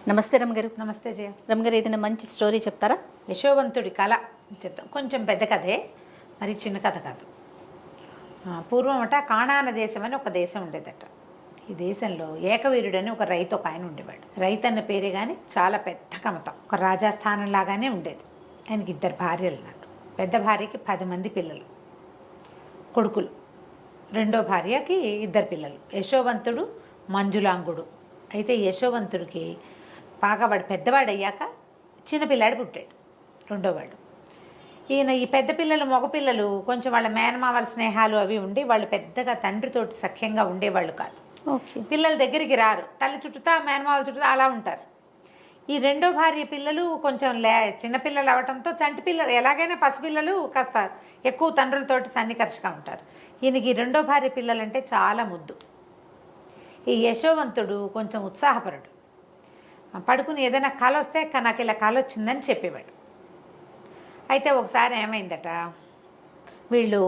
నమస్తే రమగారు. నమస్తే జయ. రమగారు, ఏదైనా మంచి స్టోరీ చెప్తారా? యశోవంతుడి కళ చెప్తాం. కొంచెం పెద్ద కథే, మరి చిన్న కథ కాదు. పూర్వం కాణాన దేశం అని ఒక దేశం ఉండేదట. ఈ దేశంలో ఏకవీరుడని ఒక రైతు ఒక ఆయన ఉండేవాడు. రైతు అన్న పేరే కానీ చాలా పెద్ద కమతం, ఒక రాజస్థానం లాగానే ఉండేది. ఆయనకి 2 భార్యలు అన్నట్టు. పెద్ద భార్యకి 10 మంది పిల్లలు, కొడుకులు. రెండో భార్యకి 2 పిల్లలు, యశోవంతుడు, మంజులాంగుడు. అయితే యశోవంతుడికి బాగా వాడు పెద్దవాడయ్యాక చిన్నపిల్లాడు పుట్టాడు, రెండోవాడు. ఈయన ఈ పెద్ద పిల్లలు మగపిల్లలు కొంచెం వాళ్ళ మేనమావల స్నేహాలు అవి ఉండి వాళ్ళు పెద్దగా తండ్రితోటి సఖ్యంగా ఉండేవాళ్ళు కాదు. పిల్లల దగ్గరికి రారు, తల్లి చుట్టూతా మేనమావల చుట్టూతా అలా ఉంటారు. ఈ రెండో భార్య పిల్లలు కొంచెం చిన్నపిల్లలు అవడంతో చంటి పిల్లలు ఎలాగైనా పసిపిల్లలు కాస్త ఎక్కువ తండ్రులతోటి సన్నికర్షగా ఉంటారు. ఈయనకి రెండో భార్య పిల్లలంటే చాలా ముద్దు. ఈ యశోవంతుడు కొంచెం ఉత్సాహపరుడు. పడుకుని ఏదైనా కళ వస్తే నాకు ఇలా కళ వచ్చిందని చెప్పేవాడు. అయితే ఒకసారి ఏమైందట, వీళ్ళు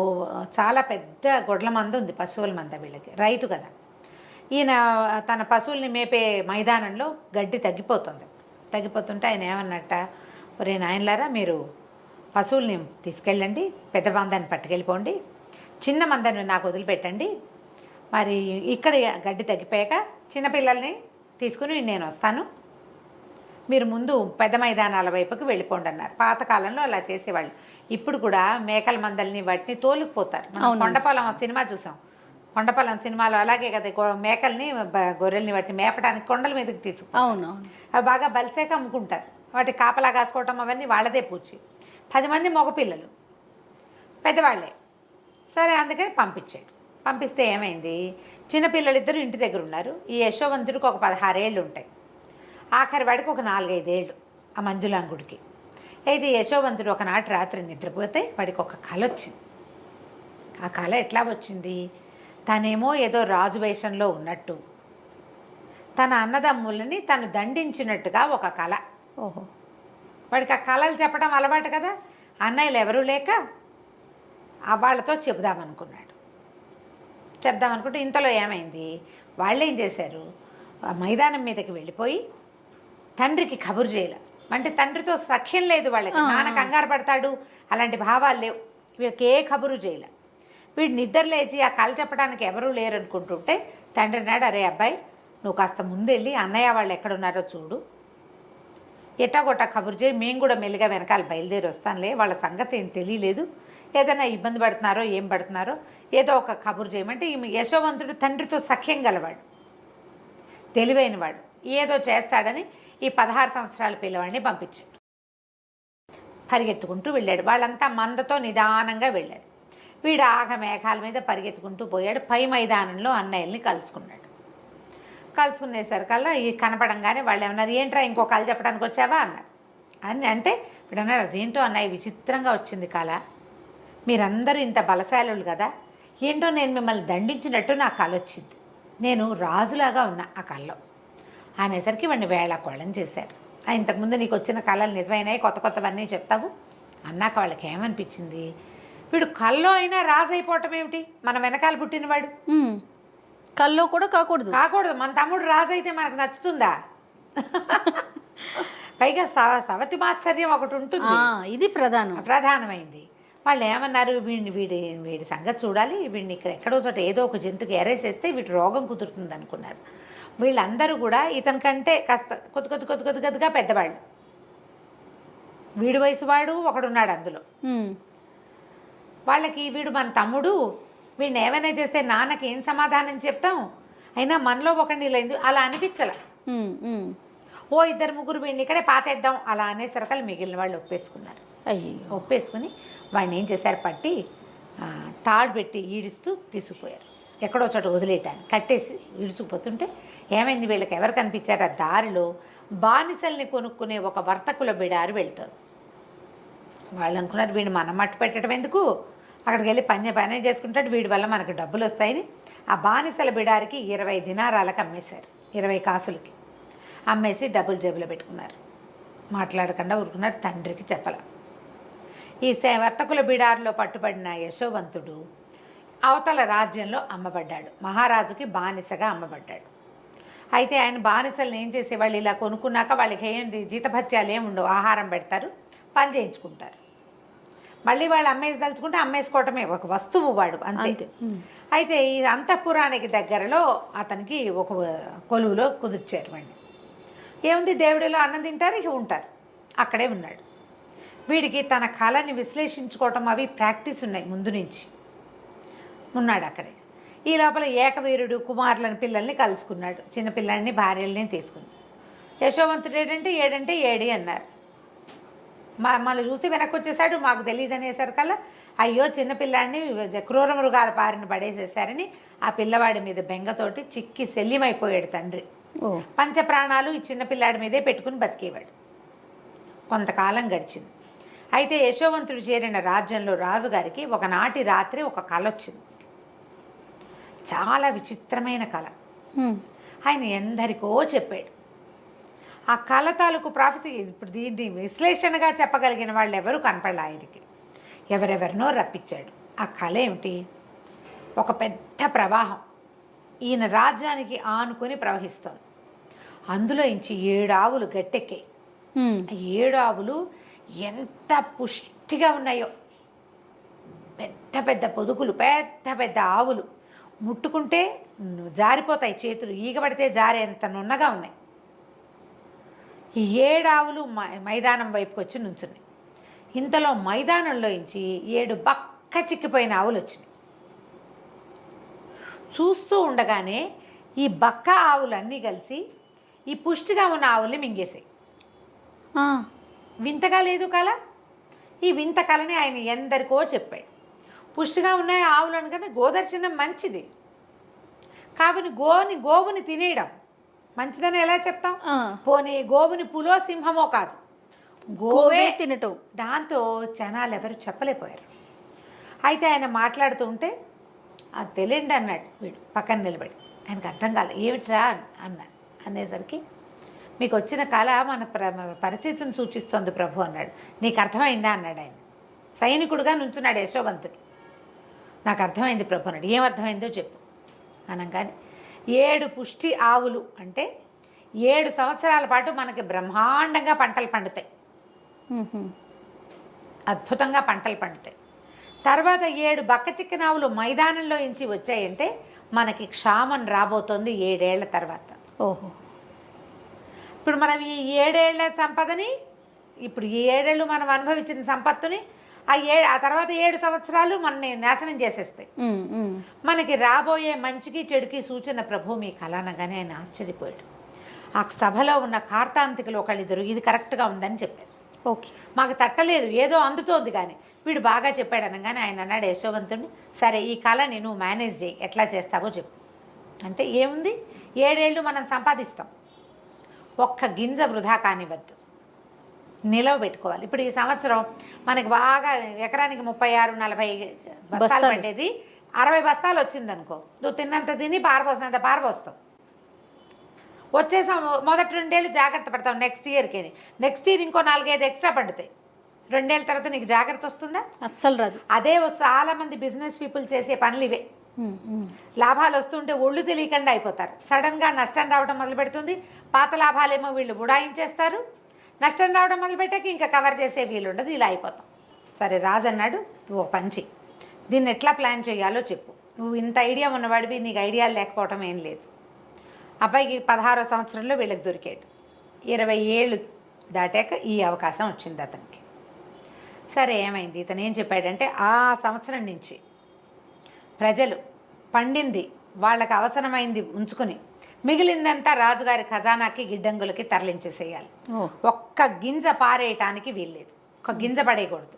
చాలా పెద్ద గొడ్ల మంద ఉంది, పశువుల మంద. వీళ్ళకి రైతు కదా. ఈయన తన పశువుల్ని మేపే మైదానంలో గడ్డి తగ్గిపోతుంటే ఆయన ఏమన్నట్ట, ఒరే నాయనలారా, మీరు పశువుల్ని తీసుకెళ్ళండి, పెద్ద మందాన్ని పట్టుకెళ్ళిపోండి, చిన్న మందాన్ని నాకు వదిలిపెట్టండి, మరి ఇక్కడ గడ్డి తగ్గిపోయాక చిన్నపిల్లల్ని తీసుకుని నేను వస్తాను, మీరు ముందు పెద్ద మైదానాల వైపుకి వెళ్ళిపోండి అన్నారు. పాతకాలంలో అలా చేసేవాళ్ళు. ఇప్పుడు కూడా మేకల మందల్ని వాటిని తోలుకుపోతారు. కొండపాలెం సినిమా చూసాం. కొండపాలెం సినిమాలో అలాగే కదా, మేకల్ని గొర్రెల్ని వాటిని మేపడానికి కొండల మీదకి తీసుకుపోతారు. అవి బాగా బలిసేక అమ్ముకుంటారు. వాటి కాపలా కాసుకోవటం అవన్నీ వాళ్ళదే పూచి. 10 మంది మగపిల్లలు, పెద్దవాళ్ళే. సరే, అందుకని పంపిస్తే ఏమైంది, చిన్నపిల్లలు 2 ఇంటి దగ్గర ఉన్నారు. ఈ యశోవంతుడికి ఒక 16 ఏళ్ళు ఉంటాయి, ఆఖరి వాడికి ఒక 4-5 ఏళ్ళు, ఆ మంజులాంగుడికి. అయితే యశోవంతుడు ఒకనాటి రాత్రి నిద్రపోతే వాడికి ఒక కళ వచ్చింది. ఆ కళ ఎట్లా వచ్చింది, తనేమో ఏదో రాజు వేషంలో ఉన్నట్టు, తన అన్నదమ్ములని తను దండించినట్టుగా ఒక కళ. ఓహో. వాడికి ఆ కళలు చెప్పడం అలవాటు కదా. అన్నయ్యలు ఎవరూ లేక వాళ్ళతో చెప్దామనుకుంటే ఇంతలో ఏమైంది, వాళ్ళు ఏం చేశారు, మైదానం మీదకి వెళ్ళిపోయి తండ్రికి కబురు చేయాల. అంటే తండ్రితో సఖ్యం లేదు వాళ్ళకి, నాన్న కంగారు పడతాడు, అలాంటి భావాలు లేవు. వీళ్ళకి ఏ కబురు చేయాల. వీడు నిద్ర లేచి ఆ కళ చెప్పడానికి ఎవరూ లేరు అనుకుంటుంటే తండ్రి అన్నాడు, అరే అబ్బాయి, నువ్వు కాస్త ముందెళ్ళి అన్నయ్య వాళ్ళు ఎక్కడున్నారో చూడు, ఎట్టాగొట్టా కబురు చేయి, మేము కూడా మెల్లిగా వెనకాల బయలుదేరి వస్తానులే, వాళ్ళ సంగతి ఏం తెలియలేదు, ఏదైనా ఇబ్బంది పడుతున్నారో ఏం పడుతున్నారో ఏదో ఒక కబురు చేయమంటే. ఈ యశోవంతుడు తండ్రితో సఖ్యం గలవాడు, తెలివైనవాడు, ఏదో చేస్తాడని ఈ 16 సంవత్సరాల పిల్లవాడిని పంపించాడు. పరిగెత్తుకుంటూ వెళ్ళాడు. వాళ్ళంతా మందతో నిదానంగా వెళ్ళారు. వీడు మేఘాల మీద పరిగెత్తుకుంటూ పోయాడు. పై మైదానంలో అన్నయ్యల్ని కలుసుకునేసరికల్లా ఈ కనపడంగానే వాళ్ళు ఏమన్నారు, ఏంట్రా ఇంకో కళ చెప్పడానికి వచ్చావా అన్నారు. అంటే వీడు అన్నారు, అదేంటో అన్నయ్య, విచిత్రంగా వచ్చింది కళ, మీరందరూ ఇంత బలశాలులు కదా, ఏంటో నేను మిమ్మల్ని దండించినట్టు నా కళ వచ్చింది, నేను రాజులాగా ఉన్నా ఆ కళలో అనేసరికి వాడిని వేళాకోళం చేశారు. ఇంతకుముందు నీకు వచ్చిన కళలు నిజమైనాయి, కొత్తవన్నీ చెప్తావు అన్నాక వాళ్ళకి ఏమనిపించింది, వీడు కల్లో అయినా రాజు అయిపోవటం ఏమిటి, మన వెనకాల పుట్టినవాడు, కల్లో కూడా కాకూడదు. మన తమ్ముడు రాజు అయితే మనకు నచ్చుతుందా? పైగా సవతి మాత్సర్యం ఒకటి ఉంటుంది, ఇది ప్రధానమైంది. వాళ్ళు ఏమన్నారు, వీడి సంగతి చూడాలి, వీడిని ఎక్కడో చోట ఏదో ఒక జంతువుకి ఎరేసేస్తే వీటి రోగం కుదురుతుంది అనుకున్నారు. వీళ్ళందరూ కూడా ఇతని కంటే కాస్త కొద్దిగా పెద్దవాళ్ళు. వీడి వయసు వాడు ఒకడున్నాడు అందులో. వాళ్ళకి వీడు మన తమ్ముడు, వీడిని ఏమైనా చేస్తే నాన్నకి ఏం సమాధానం చెప్తాం, అయినా మనలో ఒకడిని లేదు అలా అనిపించాల. 2-3 వీడిని ఇక్కడే పాతేద్దాం అలా అనేసరికలు మిగిలిన వాళ్ళు ఒప్పేసుకున్నారు. ఒప్పేసుకుని వాడిని ఏం చేశారు, పట్టి తాడు పెట్టి ఈడుస్తూ తీసుకుపోయారు. ఎక్కడో చోట వదిలేయటాన్ని కట్టేసి ఈడ్చుకుపోతుంటే ఏమైంది, వీళ్ళకి ఎవరు కనిపించారు, ఆ దారిలో బానిసల్ని కొనుక్కునే ఒక వర్తకుల బిడారు వెళ్తారు. వాళ్ళు అనుకున్నారు, వీడిని మనం మట్టు పెట్టడం ఎందుకు, అక్కడికి వెళ్ళి పని చేసుకుంటాడు, వీడి వల్ల మనకు డబ్బులు వస్తాయని ఆ బానిసల బిడారికి 20 దినారాలకు అమ్మేశారు, 20 కాసులకి అమ్మేసి డబ్బులు జేబులో పెట్టుకున్నారు. మాట్లాడకుండా ఊరుకున్నారు, తండ్రికి చెప్పల. ఈ వర్తకుల బిడారులో పట్టుబడిన యశోవంతుడు అవతల రాజ్యంలో అమ్మబడ్డాడు, మహారాజుకి బానిసగా అమ్మబడ్డాడు. అయితే ఆయన బానిసలను ఏం చేసేవాళ్ళు, ఇలా కొనుక్కున్నాక వాళ్ళకి ఏంటి జీతభత్యాలు ఏమి ఉండవు, ఆహారం పెడతారు, పని చేయించుకుంటారు. మళ్ళీ వాళ్ళు అమ్మేసి తలుచుకుంటే అమ్మేసుకోవటమే, ఒక వస్తువు వాడు అంతే. అయితే ఈ అంతఃపురానికి దగ్గరలో అతనికి ఒక కొలువులో కుదిర్చారు వాడిని. ఏముంది, దేవుడిలో అన్నం తింటారు, ఇక ఉంటారు, అక్కడే ఉన్నాడు. వీడికి తన కళని విశ్లేషించుకోవటం అవి ప్రాక్టీస్ ఉన్నాయి ముందు నుంచి, ఉన్నాడు అక్కడే. ఈ లోపల ఏకవీరుడు కుమారులను పిల్లల్ని కలుసుకున్నాడు, చిన్నపిల్లల్ని భార్యల్ని తీసుకుని. యశోవంతుడు ఏడంటే ఏడి అన్నారు. మమ్మల్ని చూసి వెనక్కి వచ్చేసాడు, మాకు తెలియదు అనేసరికల్లా అయ్యో చిన్నపిల్లాడిని క్రూర మృగాల పారిన పడేసేసారని ఆ పిల్లవాడి మీద బెంగతోటి చిక్కి శల్యమైపోయాడు తండ్రి. పంచప్రాణాలు ఈ చిన్నపిల్లాడి మీదే పెట్టుకుని బతికేవాడు. కొంతకాలం గడిచింది. అయితే యశోవంతుడు చేరిన రాజ్యంలో రాజుగారికి ఒకనాటి రాత్రి ఒక కల వచ్చింది. చాలా విచిత్రమైన కళ. ఆయన ఎందరికో చెప్పాడు. ఆ కళ తాలూకు ప్రాఫెసీ ఇప్పుడు దీన్ని విశ్లేషణగా చెప్పగలిగిన వాళ్ళు ఎవరు కనపడలే ఆయనకి. ఎవరెవరినో రప్పించాడు. ఆ కళ ఏమిటి, ఒక పెద్ద ప్రవాహం ఈయన రాజ్యానికి ఆనుకొని ప్రవహిస్తోంది. అందులో ఇంచి 7 ఆవులు గట్టెక్కాయి. 7 ఆవులు ఎంత పుష్టిగా ఉన్నాయో, పెద్ద పెద్ద పొదుగులు, పెద్ద పెద్ద ఆవులు, ముట్టుకుంటే జారిపోతాయి చేతులు, ఈగబడితే జారేంత నున్నగా ఉన్నాయి. ఈ 7 ఆవులు మైదానం వైపుకి వచ్చి నుంచున్నాయి. ఇంతలో మైదానంలో నుంచి 7 బక్క చిక్కిపోయిన ఆవులు వచ్చినాయి. చూస్తూ ఉండగానే ఈ బక్క ఆవులన్నీ కలిసి ఈ పుష్టిగా ఉన్న ఆవుల్ని మింగేసాయి. వింతగా లేదు కళ. ఈ వింత కళని ఆయన ఎందరికో చెప్పాడు. పుష్టిగా ఉన్నాయి ఆవులను కదా, గోదర్శనం మంచిది, కావుని గోవుని తినేయడం మంచిదని ఎలా చెప్తాం? పోనీ గోవుని పులో సింహమో కాదు, గోవే తినటం. దాంతో జనాలు ఎవరు చెప్పలేకపోయారు. అయితే ఆయన మాట్లాడుతూ ఉంటే అది తెలియండి అన్నాడు వీడు పక్కన నిలబడి. ఆయనకు అర్థం కాలే, ఏమిట్రా అన్నాడు. అనేసరికి మీకు వచ్చిన కళ మన పరిస్థితిని సూచిస్తోంది ప్రభు అన్నాడు. నీకు అర్థమైందా అన్నాడు ఆయన. సైనికుడుగా నుంచున్నాడు యశోవంతుడు. నాకు అర్థమైంది ప్రభు అన్నాడు. ఏం అర్థమైందో చెప్పు అనగానే 7 పుష్టి ఆవులు అంటే 7 సంవత్సరాల పాటు మనకి బ్రహ్మాండంగా పంటలు పండుతాయి, అద్భుతంగా పంటలు పండుతాయి. తర్వాత 7 బక్క చిక్కిన ఆవులు మైదానంలో నుంచి వచ్చాయంటే మనకి క్షామం రాబోతోంది 7 ఏళ్ల తర్వాత. ఓహో, ఇప్పుడు మనం ఈ 7 ఏళ్ల సంపదని, ఇప్పుడు ఈ 7 ఏళ్ళు మనం అనుభవించిన సంపత్తుని ఆ తర్వాత 7 సంవత్సరాలు మనని నాశనం చేసేస్తాయి. మనకి రాబోయే మంచికి చెడుకి సూచన ప్రభు మీ కళ అనగానే ఆయన ఆశ్చర్యపోయాడు. ఆ సభలో ఉన్న కార్తాంతికలు ఒకళ్ళిద్దరు ఇది కరెక్ట్గా ఉందని చెప్పారు. ఓకే, మాకు తట్టలేదు, ఏదో అందుతోంది కానీ వీడు బాగా చెప్పాడు అనగానే ఆయన అన్నాడు యశోవంతుడిని, సరే ఈ కళని నువ్వు మేనేజ్ చేయి, ఎట్లా చేస్తావో చెప్పు. అంటే ఏముంది, 7 ఏళ్ళు మనం సంపాదిస్తాం, ఒక్క గింజ వృధా కానివ్వద్దు, నిలవ పెట్టుకోవాలి. ఇప్పుడు ఈ సంవత్సరం మనకి బాగా ఎకరానికి 36-40 బస్తాలు పట్టేది, 60 బస్తాలు వచ్చిందనుకో, నువ్వు తిన్నంత తిని పారపోసినంత పారపోస్తావు. వచ్చే మొదటి 2 ఏళ్ళు జాగ్రత్త పడతావు, నెక్స్ట్ ఇయర్ ఇంకో 4-5 ఎక్స్ట్రా పండుతాయి. 2 ఏళ్ళ తర్వాత నీకు జాగ్రత్త వస్తుందా? అస్సలు రాదు. అదే చాలా మంది బిజినెస్ పీపుల్ చేసే పనులు ఇవే. లాభాలు వస్తుంటే ఒళ్ళు తెలియకుండా అయిపోతారు. సడన్గా నష్టం రావడం మొదలు పెడుతుంది. పాత లాభాలేమో వీళ్ళు ఉడాయించేస్తారు. నష్టం రావడం మొదలుపెట్టాక ఇంకా కవర్ చేసే వీలు ఉండదు, ఇలా అయిపోతాం. సరే రాజు అన్నాడు, ఓ పంచి, దీన్ని ఎట్లా ప్లాన్ చేయాలో చెప్పు. నువ్వు ఇంత ఐడియా ఉన్నవాడివి, నీకు ఐడియాలు లేకపోవటం ఏం లేదు. అబ్బాయికి 16వ సంవత్సరంలో వీళ్ళకి దొరికాడు. 20 ఏళ్ళు దాటాక ఈ అవకాశం వచ్చింది అతనికి. సరే ఏమైంది, ఇతను ఏం చెప్పాడంటే ఆ సంవత్సరం నుంచి ప్రజలు పండింది వాళ్ళకి అవసరమైంది ఉంచుకుని మిగిలిందంతా రాజుగారి ఖజానాకి గిడ్డంగులకి తరలించేసేయాలి. ఒక్క గింజ పారేయటానికి వీల్లేదు, ఒక గింజ పడేయకూడదు.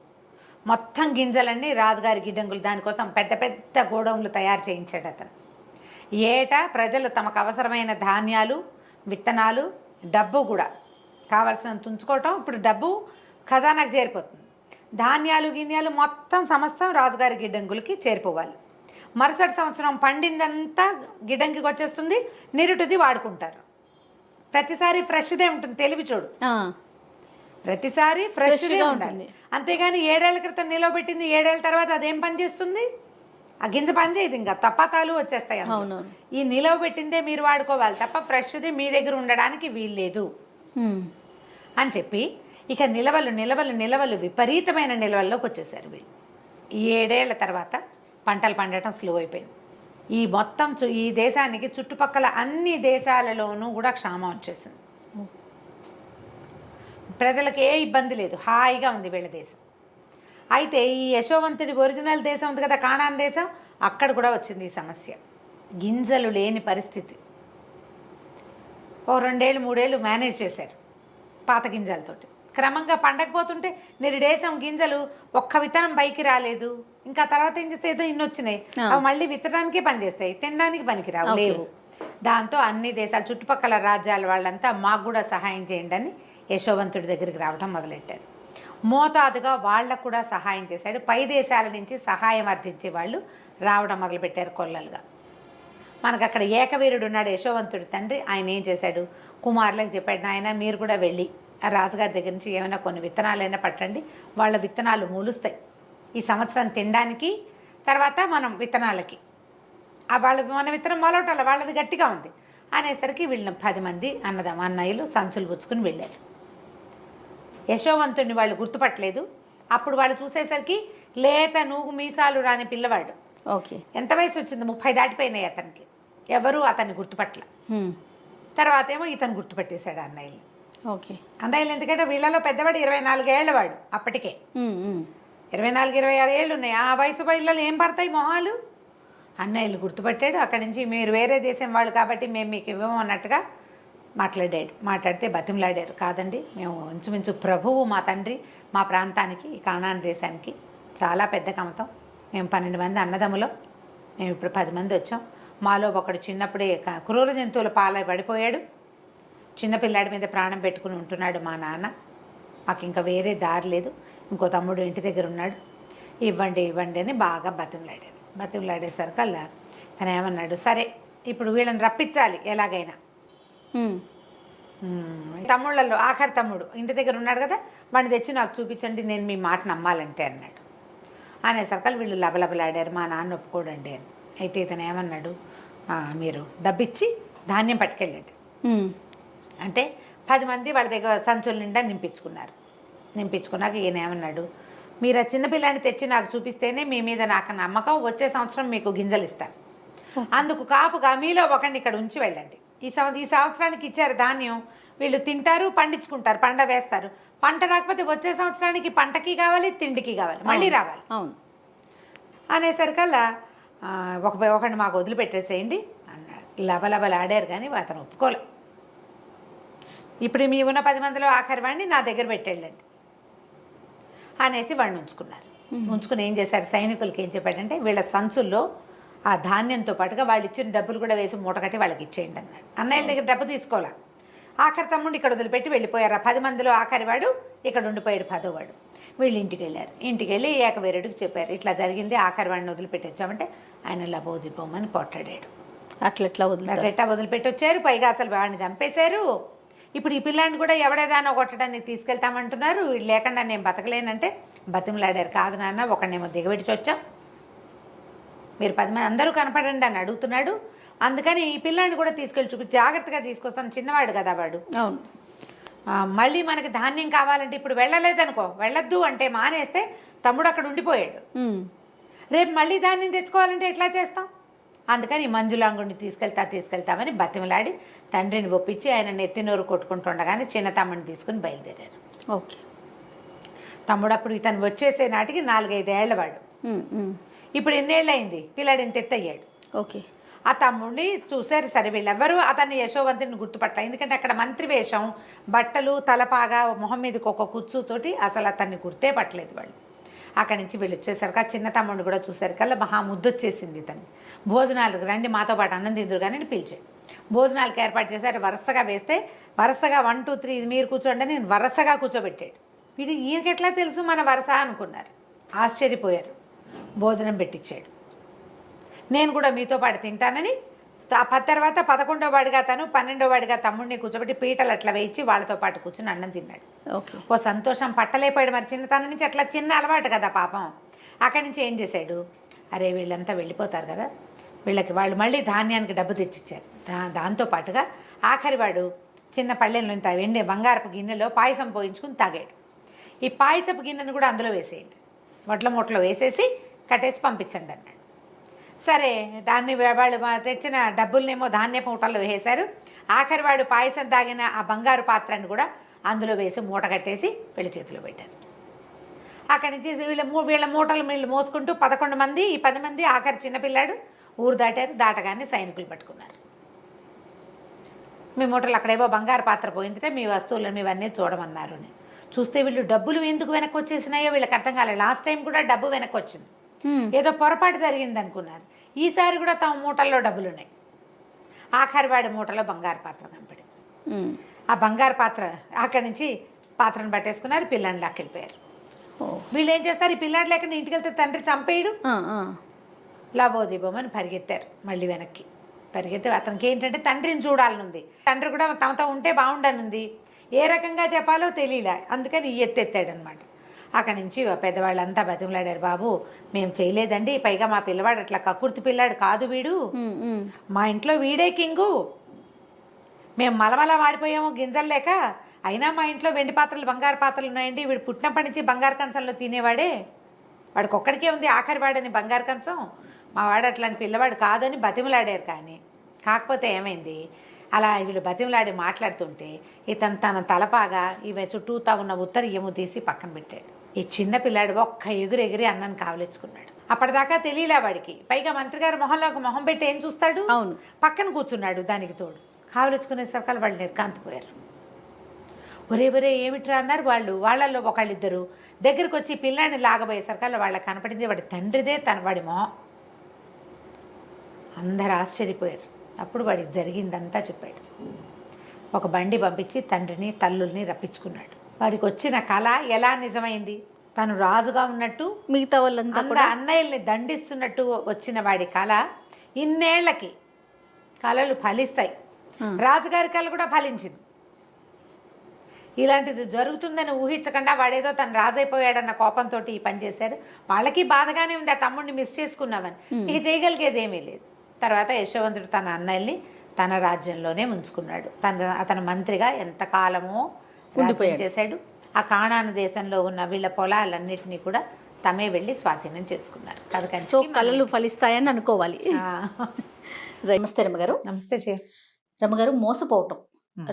మొత్తం గింజలన్నీ రాజుగారి గిడ్డంగులు, దానికోసం పెద్ద పెద్ద గోడౌన్లు తయారు చేయించాడు అతను. ఏటా ప్రజలు తమకు అవసరమైన ధాన్యాలు, విత్తనాలు, డబ్బు కూడా కావాల్సినంత ఉంచుకోవటం. ఇప్పుడు డబ్బు ఖజానాకు చేరిపోతుంది, ధాన్యాలు గిన్యాలు మొత్తం సమస్తం రాజుగారి గిడ్డంగులకి చేరిపోవాలి. మరుసటి సంవత్సరం పండిందంతా గిడ్డంగికి వచ్చేస్తుంది, నిరుటిది వాడుకుంటారు. ప్రతిసారి ఫ్రెష్దే ఉంటుంది, తెలివి చూడు, ప్రతిసారి ఫ్రెష్గా ఉంటుంది. అంతేగాని 7 ఏళ్ల క్రితం నిలవబెట్టింది 7 ఏళ్ల తర్వాత అదేం పని చేస్తుంది? ఆ గింజ పని చేయదు, ఇంకా తపాతాలు వచ్చేస్తాయి అందులో. అవునవును. ఈ నిలవ పెట్టిందే మీరు వాడుకోవాలి తప్ప ఫ్రెష్ది మీ దగ్గర ఉండడానికి వీల్లేదు అని చెప్పి ఇక నిలవలు విపరీతమైన నిలవల్లోకి వచ్చేసారు వీళ్ళు. ఈ 7 ఏళ్ల తర్వాత పంటలు పండటం స్లో అయిపోయింది. ఈ మొత్తం ఈ దేశానికి చుట్టుపక్కల అన్ని దేశాలలోనూ కూడా క్షామం వచ్చేసింది. ప్రజలకు ఏ ఇబ్బంది లేదు, హాయిగా ఉంది వీళ్ళ దేశం. అయితే ఈ యశోవంతుడి ఒరిజినల్ దేశం ఉంది కదా, కానాన్ దేశం, అక్కడ కూడా వచ్చింది ఈ సమస్య. గింజలు లేని పరిస్థితి. ఓ 2 ఏళ్ళు 3 ఏళ్ళు మేనేజ్ చేశారు పాత గింజలతోటి. క్రమంగా పండకపోతుంటే నిరుడేశం గింజలు ఒక్క విత్తనం పైకి రాలేదు. ఇంకా తర్వాత ఏం చేస్తే ఏదో ఇన్ని వచ్చినాయి, అవి మళ్ళీ విత్తనానికే పనిచేస్తాయి, తినడానికి పనికిరావు, లేవు. దాంతో అన్ని దేశాలు చుట్టుపక్కల రాజ్యాల వాళ్ళంతా మాకు కూడా సహాయం చేయండి అని యశోవంతుడి దగ్గరికి రావడం మొదలెట్టారు. మోతాదుగా వాళ్ళకు కూడా సహాయం చేశాడు. పై దేశాల నుంచి సహాయం అర్థించే వాళ్ళు రావడం మొదలుపెట్టారు కొల్లలుగా. మనకు అక్కడ ఏకవీరుడు ఉన్నాడు, యశోవంతుడి తండ్రి. ఆయన ఏం చేశాడు, కుమారులకు చెప్పాడు, నాయన మీరు కూడా వెళ్ళి ఆ రాజుగారి దగ్గర నుంచి ఏమైనా కొన్ని విత్తనాలైనా పట్టండి, వాళ్ళ విత్తనాలు మూలుస్తాయి ఈ సంవత్సరం తినడానికి, తర్వాత మనం విత్తనాలకి మన విత్తనం మొలవటాల వాళ్ళది గట్టిగా ఉంది అనేసరికి వీళ్ళని 10 మంది అన్నయ్యలు సంచులు పుచ్చుకుని వెళ్ళారు. యశోవంతుడిని వాళ్ళు గుర్తుపట్టలేదు. అప్పుడు వాళ్ళు చూసేసరికి లేత నూగు మీసాలు రాని పిల్లవాడు. ఓకే. ఎంత వయసు వచ్చింది, 30 దాటిపోయినాయి అతనికి. ఎవరు అతన్ని గుర్తుపట్టల. తర్వాత ఏమో ఇతను గుర్తుపట్టేశాడు అన్నయ్యలు. ఓకే. అన్నయ్యలు ఎందుకంటే వీళ్ళలో పెద్దవాడు 24 ఏళ్ళ వాడు అప్పటికే. 24-26 ఏళ్ళు ఉన్నాయి. ఆ వయసు పిల్లలు ఏం పడతాయి మొహాలు. అన్నయ్యలు గుర్తుపట్టాడు. అక్కడి నుంచి మీరు వేరే దేశం వాళ్ళు కాబట్టి మేము మీకు ఇవ్వము అన్నట్టుగా మాట్లాడితే బతిమలాడారు. కాదండి, మేము ఇంచుమించు ప్రభువు మా తండ్రి మా ప్రాంతానికి, ఈ కానాన్ దేశానికి చాలా పెద్ద కమతం. మేము 12 మంది అన్నదమ్ములం, మేము ఇప్పుడు 10 మంది వచ్చాం. మాలో ఒకడు చిన్నప్పుడే క్రూర జంతువుల పాలై పడిపోయాడు. చిన్నపిల్లాడి మీద ప్రాణం పెట్టుకుని ఉంటున్నాడు మా నాన్న. మాకు ఇంకా వేరే దారి లేదు. ఇంకో తమ్ముడు ఇంటి దగ్గర ఉన్నాడు, ఇవ్వండి అని బాగా బతిమలాడేసరికల్లా తను ఏమన్నాడు, సరే ఇప్పుడు వీళ్ళని రప్పించాలి ఎలాగైనా. తమ్ముళ్ళల్లో ఆఖరి తమ్ముడు ఇంటి దగ్గర ఉన్నాడు కదా, వాడిని తెచ్చి నాకు చూపించండి, నేను మీ మాట నమ్మాలంటే అన్నాడు. అనేసరికల్ వీళ్ళు లబలబలాడారు, మా నాన్న ఒప్పుకోడండి అని. అయితే ఇతను ఏమన్నాడు, మీరు డబ్బిచ్చి ధాన్యం పట్టుకెళ్ళండి అంటే 10 మంది వాళ్ళ దగ్గర సంచుల నిండా నింపించుకున్నాక ఈయన ఏమన్నాడు, మీరు ఆ చిన్నపిల్లాన్ని తెచ్చి నాకు చూపిస్తేనే మీ మీద నాకు నమ్మకం, వచ్చే సంవత్సరం మీకు గింజలు ఇస్తారు, అందుకు కాపుగా మీలో ఒకరిని ఇక్కడ ఉంచి వెళ్ళండి. ఈ సంవత్సరానికి ఇచ్చారు ధాన్యం, వీళ్ళు తింటారు, పండించుకుంటారు, పంట వేస్తారు. పంట రాకపోతే వచ్చే సంవత్సరానికి పంటకి కావాలి, తిండికి కావాలి, మళ్ళీ రావాలి. అవును అనేసరికల్లా ఒకరిని మాకు వదిలిపెట్టేసేయండి అన్నాడు. లబలబలాడారు కానీ అతను ఒప్పుకోలే. ఇప్పుడు మీ ఉన్న 10 మందిలో ఆఖరి వాడిని నా దగ్గర పెట్టేళ్ళండి అనేసి వాడిని ఉంచుకుని ఏం చేశారు, సైనికులకి ఏం చెప్పాడంటే వీళ్ళ సంచుల్లో ఆ ధాన్యంతో పాటుగా వాళ్ళు ఇచ్చిన డబ్బులు కూడా వేసి మూట కట్టి వాళ్ళకి ఇచ్చేయండి అన్నాడు. అన్నయ్యల దగ్గర డబ్బు తీసుకోవాలా. ఆఖరి తమ్ముడు ఇక్కడ వదిలిపెట్టి వెళ్ళిపోయారు. ఆ 10 మందిలో ఆఖరి వాడు ఇక్కడ ఉండిపోయాడు, 10వ వాడు. వీళ్ళు ఇంటికి వెళ్ళారు. ఇంటికి వెళ్ళి ఏకవీరుడికి చెప్పారు, ఇట్లా జరిగింది, ఆఖరి వాడిని వదిలిపెట్టి వచ్చామంటే ఆయన లబోదిపోమని పొట్టాడాడు. అట్లా వదిలిపెట్టి వచ్చారు, పైగా అసలు వాడిని చంపేశారు. ఇప్పుడు ఈ పిల్లాన్ని కూడా ఎవడేదానో కొట్టడానికి తీసుకెళ్తామంటున్నారు. వీళ్ళు లేకుండా నేను బతకలేనంటే బతిమలాడారు. కాదు నాన్న, ఒకడినేమో దిగబెట్టి వచ్చాం, మీరు 10 మంది అందరూ కనపడండి అని అడుగుతున్నాడు. అందుకని ఈ పిల్లాన్ని కూడా తీసుకెళ్ళి చూపి జాగ్రత్తగా తీసుకొస్తాను, చిన్నవాడు కదా వాడు. అవును. మళ్ళీ మనకి ధాన్యం కావాలంటే ఇప్పుడు వెళ్ళలేదనుకో, వెళ్ళొద్దు అంటే మానేస్తే తమ్ముడు అక్కడ ఉండిపోయాడు. రేపు మళ్ళీ ధాన్యం తెచ్చుకోవాలంటే ఎట్లా చేస్తాం? అందుకని మంజులాంగుడిని తీసుకెళ్తామని బతిమలాడి తండ్రిని ఒప్పించి ఆయన నెత్తినోరు కొట్టుకుంటుండగానే చిన్న తమ్ముడిని తీసుకుని బయలుదేరారు. ఓకే. తమ్ముడు అప్పుడు ఇతను వచ్చేసే నాటికి 4-5 ఏళ్ల వాడు. ఇప్పుడు ఎన్నేళ్ళు అయింది, పిల్లాడు ఇంత ఎత్తయ్యాడు. ఓకే. ఆ తమ్ముడిని చూశారు. సరే వీళ్ళెవ్వరూ అతన్ని యశోవంతుని గుర్తుపట్టాలి, ఎందుకంటే అక్కడ మంత్రి వేషం, బట్టలు, తలపాగా, మొహం మీదకి ఒక కుచ్చుతోటి అసలు అతన్ని గుర్తే పట్టలేదు వాళ్ళు. అక్కడి నుంచి వీళ్ళు వచ్చేసరికి ఆ చిన్న తమ్ముడిని కూడా చూసరికల్లా మహా ముద్దొచ్చేసింది ఇతన్ని. భోజనాలకు రండి, మాతో పాటు అన్నం తిందురు కానీ పిలిచాడు. భోజనాలకు ఏర్పాటు చేశారు. వరుసగా వేస్తే వరుసగా 1, 2, 3 మీరు కూర్చోండి నేను వరుసగా కూర్చోబెట్టాడు. వీడు ఈయనకెట్లా తెలుసు మన వరుస అనుకున్నారు, ఆశ్చర్యపోయారు. భోజనం పెట్టించాడు. నేను కూడా మీతో పాటు తింటానని తర్వాత 11వ వాడిగా తను, 12వ వాడిగా తమ్ముడిని కూర్చోబెట్టి పీటలు అట్లా వేయించి వాళ్ళతో పాటు కూర్చొని అన్నం తిన్నాడు. ఓ సంతోషం పట్టలేపాడు. మరి చిన్నతనం నుంచి అట్లా చిన్న అలవాటు కదా పాపం. అక్కడి నుంచి ఏం చేశాడు, అరే వీళ్ళంతా వెళ్ళిపోతారు కదా, వాళ్ళు మళ్ళీ ధాన్యానికి డబ్బు తెచ్చిచ్చారు. దాంతో పాటుగా ఆఖరి వాడు చిన్న పళ్ళెంలో ఇంత వెండి బంగారపు గిన్నెలో పాయసం పోయించుకుని తాగాడు. ఈ పాయసపు గిన్నెను కూడా అందులో వేసేయండి, వడ్ల మూటలో వేసేసి కట్టేసి పంపించండి అన్నాడు. సరే దాన్ని వాళ్ళు తెచ్చిన డబ్బులనేమో ధాన్య మూటల్లో వేసేశారు. ఆఖరి వాడు పాయసం తాగిన ఆ బంగారు పాత్రను కూడా అందులో వేసి మూట కట్టేసి వీళ్ళ చేతిలో పెట్టారు. అక్కడి నుంచి వీళ్ళ మూటలు వీళ్ళు మోసుకుంటూ 11 మంది, ఈ 10 మంది ఆఖరి చిన్నపిల్లాడు ఊరు దాటారు. దాటగానే సైనికులు పట్టుకున్నారు. మీ మూటలు అక్కడేవో బంగారు పాత్ర పోయిందంటే మీ వస్తువులను ఇవన్నీ చూడమన్నారు అని. చూస్తే వీళ్ళు డబ్బులు ఎందుకు వెనక్కి వచ్చేసినాయో వీళ్ళకి అర్థం కాలేదు. లాస్ట్ టైం కూడా డబ్బు వెనక్కి వచ్చింది, ఏదో పొరపాటు జరిగింది అనుకున్నారు. ఈసారి కూడా తమ మూటల్లో డబ్బులు ఉన్నాయి. ఆఖరి వాడి మూటలో బంగారు పాత్ర కనపడింది. ఆ బంగారు పాత్ర అక్కడి నుంచి పాత్రను పట్టేసుకున్నారు, పిల్లని లాక్కెళ్ళిపోయారు. వీళ్ళు ఏం చేస్తారు, ఈ పిల్లాడు లేకుండా ఇంటికి వెళ్తే తండ్రి చంపేయడు, లాభోదీపమని పరిగెత్తారు. మళ్ళీ వెనక్కి పరిగెత్తి అతనికి ఏంటంటే తండ్రిని చూడాలనుంది, తండ్రి కూడా తమతో ఉంటే బాగుండనుంది, ఏ రకంగా చెప్పాలో తెలియలే, అందుకని ఎత్తెత్తాడనమాట. అక్కడి నుంచి పెద్దవాళ్ళంతా బతిమలాడారు, బాబు మేము చేయలేదండి, పైగా మా పిల్లవాడు అట్లా కక్కుర్తి పిల్లాడు కాదు, వీడు మా ఇంట్లో వీడే కింగు, మేము మలమల వాడిపోయాము గింజలు లేక, అయినా మా ఇంట్లో వెండి పాత్రలు బంగారు పాత్రలు ఉన్నాయండి, వీడు పుట్టినప్పటి నుంచి బంగారు కంచంలో తినేవాడే, వాడికి ఒక్కడికే ఉంది ఆఖరి వాడని బంగారు కంచం, మా వాడు అట్లాంటి పిల్లవాడు కాదని బతిమలాడారు. కానీ కాకపోతే ఏమైంది, అలా వీళ్ళు బతిమలాడి మాట్లాడుతుంటే ఇతను తన తలపాగా ఇవి చుట్టూతా ఉన్న ఉత్తరీయము తీసి పక్కన పెట్టాడు. ఈ చిన్న పిల్లాడు ఒక్క ఎగిరి అన్నాన్ని కావలించుకున్నాడు. అప్పటిదాకా తెలియలే వాడికి, పైగా మంత్రి గారు మొహంలో ఒక మొహం పెట్టి ఏం చూస్తాడు, అవును పక్కన కూర్చున్నాడు. దానికి తోడు కావలించుకునేసరికి వాళ్ళు నిర్కాంతిపోయారు. ఒరే ఏమిట్రా అన్నారు వాళ్ళు. వాళ్ళల్లో ఒకళ్ళిద్దరు దగ్గరికి వచ్చి పిల్లాడిని లాగబోయేసరికల్లా వాళ్ళకి కనపడింది వాడి తండ్రిదే, వాడి మొహం. అందరు ఆశ్చర్యపోయారు. అప్పుడు వాడికి జరిగిందంతా చెప్పాడు. ఒక బండి పంపించి తండ్రిని తల్లుల్ని రప్పించుకున్నాడు. వాడికి వచ్చిన కళ ఎలా నిజమైంది, తను రాజుగా ఉన్నట్టు మిగతా వాళ్ళంతా కూడా అన్నయ్యల్ని దండిస్తున్నట్టు వచ్చిన వాడి కళ ఇన్నేళ్లకి కళలు ఫలిస్తాయి. రాజుగారి కళ కూడా ఫలించింది. ఇలాంటిది జరుగుతుందని ఊహించకుండా వాడేదో తను రాజైపోయాడన్న కోపంతో ఈ పని చేశారు. వాళ్ళకి బాధగానే ఉంది, ఆ తమ్ముడిని మిస్ చేసుకున్నామని. ఇక చేయగలిగేది ఏమీ లేదు. తర్వాత యశోవంతుడు తన అన్నయ్యల్ని తన రాజ్యంలోనే ఉంచుకున్నాడు. అతను మంత్రిగా ఎంతకాలమో చేశాడు. ఆ కానాను దేశంలో ఉన్న వీళ్ళ పొలాలన్నిటినీ కూడా తమే వెళ్ళి స్వాధీనం చేసుకున్నారు. సో కళలు ఫలిస్తాయని అనుకోవాలి. నమస్తే రమ్మగారు. నమస్తే రమ్మగారు. మోసపోవటం,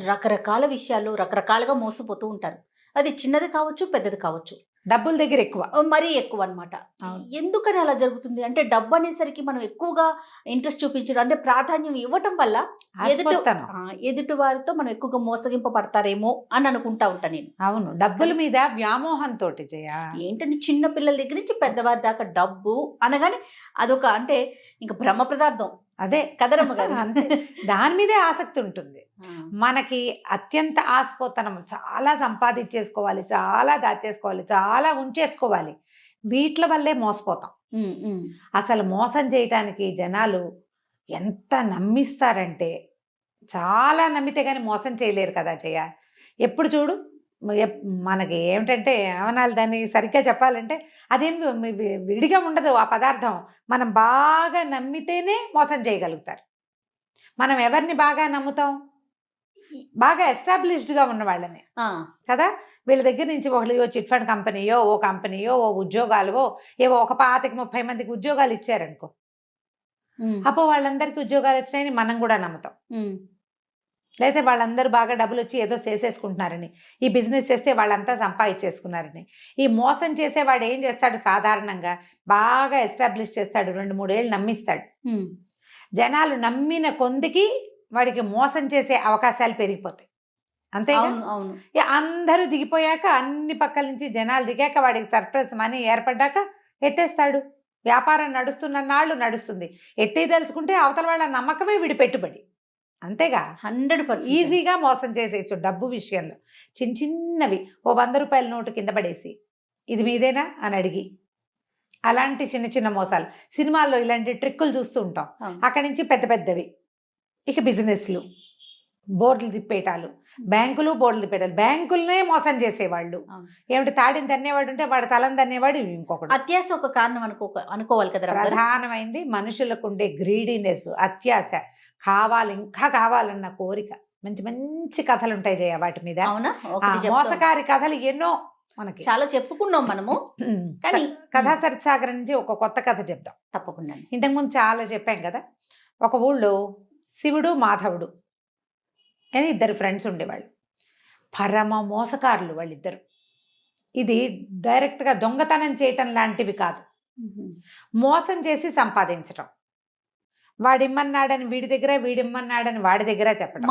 రకరకాల విషయాలు రకరకాలుగా మోసపోతూ ఉంటారు. అది చిన్నది కావచ్చు, పెద్దది కావచ్చు. డబ్బుల దగ్గర ఎక్కువ, మరీ ఎక్కువ అనమాట. ఎందుకని అలా జరుగుతుంది అంటే, డబ్బు అనేసరికి మనం ఎక్కువగా ఇంట్రెస్ట్ చూపించడం అంటే ప్రాధాన్యం ఇవ్వటం వల్ల ఎదుటి వారితో మనం ఎక్కువగా మోసగింపబడతారేమో అని అనుకుంటా ఉంటా నేను. అవును, డబ్బుల మీద వ్యామోహంతో ఏంటంటే చిన్న పిల్లల దగ్గర నుంచి పెద్దవారి దాకా డబ్బు అనగానే అదొక అంటే ఇంకా బ్రహ్మ పదార్థం. అదే కదరమ్మ గారు, దాని మీదే ఆసక్తి ఉంటుంది. మనకి అత్యంత ఆశపోతనం, చాలా సంపాదించేసుకోవాలి, చాలా దాచేసుకోవాలి, చాలా ఉంచేసుకోవాలి. వీటి వల్లే మోసపోతాం. అసలు మోసం చేయటానికి జనాలు ఎంత నమ్మిస్తారంటే, చాలా నమ్మితే కానీ మోసం చేయలేరు కదా జయ. ఎప్పుడు చూడు మనకి ఏమిటంటే ఏమనాలి దాన్ని సరిగ్గా చెప్పాలంటే, అదేం విడిగా ఉండదు ఆ పదార్థం. మనం బాగా నమ్మితేనే మోసం చేయగలుగుతారు. మనం ఎవరిని బాగా నమ్ముతాం, బాగా ఎస్టాబ్లిష్డ్గా ఉన్న వాళ్ళని కదా. వీళ్ళ దగ్గర నుంచి ఒకళ్ళు చిట్ ఫండ్ కంపెనీయో ఓ ఉద్యోగాలు ఏవో ఒక 25-30 మందికి ఉద్యోగాలు ఇచ్చారనుకో, అప్పుడు వాళ్ళందరికీ ఉద్యోగాలు వచ్చినాయని మనం కూడా నమ్ముతాం. లేకపోతే వాళ్ళందరూ బాగా డబ్బులు వచ్చి ఏదో చేసేసుకుంటున్నారని, ఈ బిజినెస్ చేస్తే వాళ్ళంతా సంపాదించేసుకున్నారని. ఈ మోసం చేసేవాడు ఏం చేస్తాడు, సాధారణంగా బాగా ఎస్టాబ్లిష్ చేస్తాడు, 2-3 ఏళ్ళు నమ్మిస్తాడు. జనాలు నమ్మిన కొందికి వాడికి మోసం చేసే అవకాశాలు పెరిగిపోతాయి. అంతే. అందరూ దిగిపోయాక, అన్ని పక్కల నుంచి జనాలు దిగాక, వాడికి సర్ప్రైజ్ మనీ ఏర్పడ్డాక ఎత్తేస్తాడు. వ్యాపారం నడుస్తున్న నాళ్ళు నడుస్తుంది. ఎత్తేదలుచుకుంటే అవతల వాళ్ళ నమ్మకమే వీడి పెట్టుబడి. అంతేగా, 100% ఈజీగా మోసం చేసేయచ్చు డబ్బు విషయంలో. చిన్నవి ఓ 100 రూపాయల నోటు కింద పడేసి ఇది మీదేనా అని అడిగి, అలాంటి చిన్న మోసాలు. సినిమాల్లో ఇలాంటి ట్రిక్కులు చూస్తూ ఉంటాం. అక్కడి నుంచి పెద్దవి, ఇక బిజినెస్లు, బోర్డులు తిప్పేటాలు, బ్యాంకులు బోర్డులు తిప్పేటాలు, బ్యాంకులనే మోసం చేసేవాళ్ళు. ఏమిటి తాడిని తన్నేవాడు ఉంటే వాడు తలని తన్నేవాడు ఇంకొకటి. అత్యాశ ఒక కారణం అనుకోవాలి కదా. ప్రధానమైంది మనుషులకు ఉండే గ్రీడీనెస్, అత్యాశ, కావాలి ఇంకా కావాలన్న కోరిక. మంచి మంచి కథలు ఉంటాయి జయ వాటి మీద. అవునా? మోసకారి కథలు ఎన్నో మనకి చాలా చెప్పుకున్నాం మనము. కానీ కథా సరిసాగర్ నుంచి ఒక కొత్త కథ చెప్దాం. తప్పకుండా. ఇంతకుముందు చాలా చెప్పాం కదా. ఒక ఊళ్ళో శివుడు మాధవుడు అని ఇద్దరు ఫ్రెండ్స్ ఉండేవాళ్ళు. పరమ మోసకారులు వాళ్ళిద్దరు. ఇది డైరెక్ట్గా దొంగతనం చేయటం లాంటివి కాదు, మోసం చేసి సంపాదించటం. వాడిమ్మన్నాడని వీడి దగ్గర, వీడిమ్మన్నాడని వాడి దగ్గర చెప్పడం,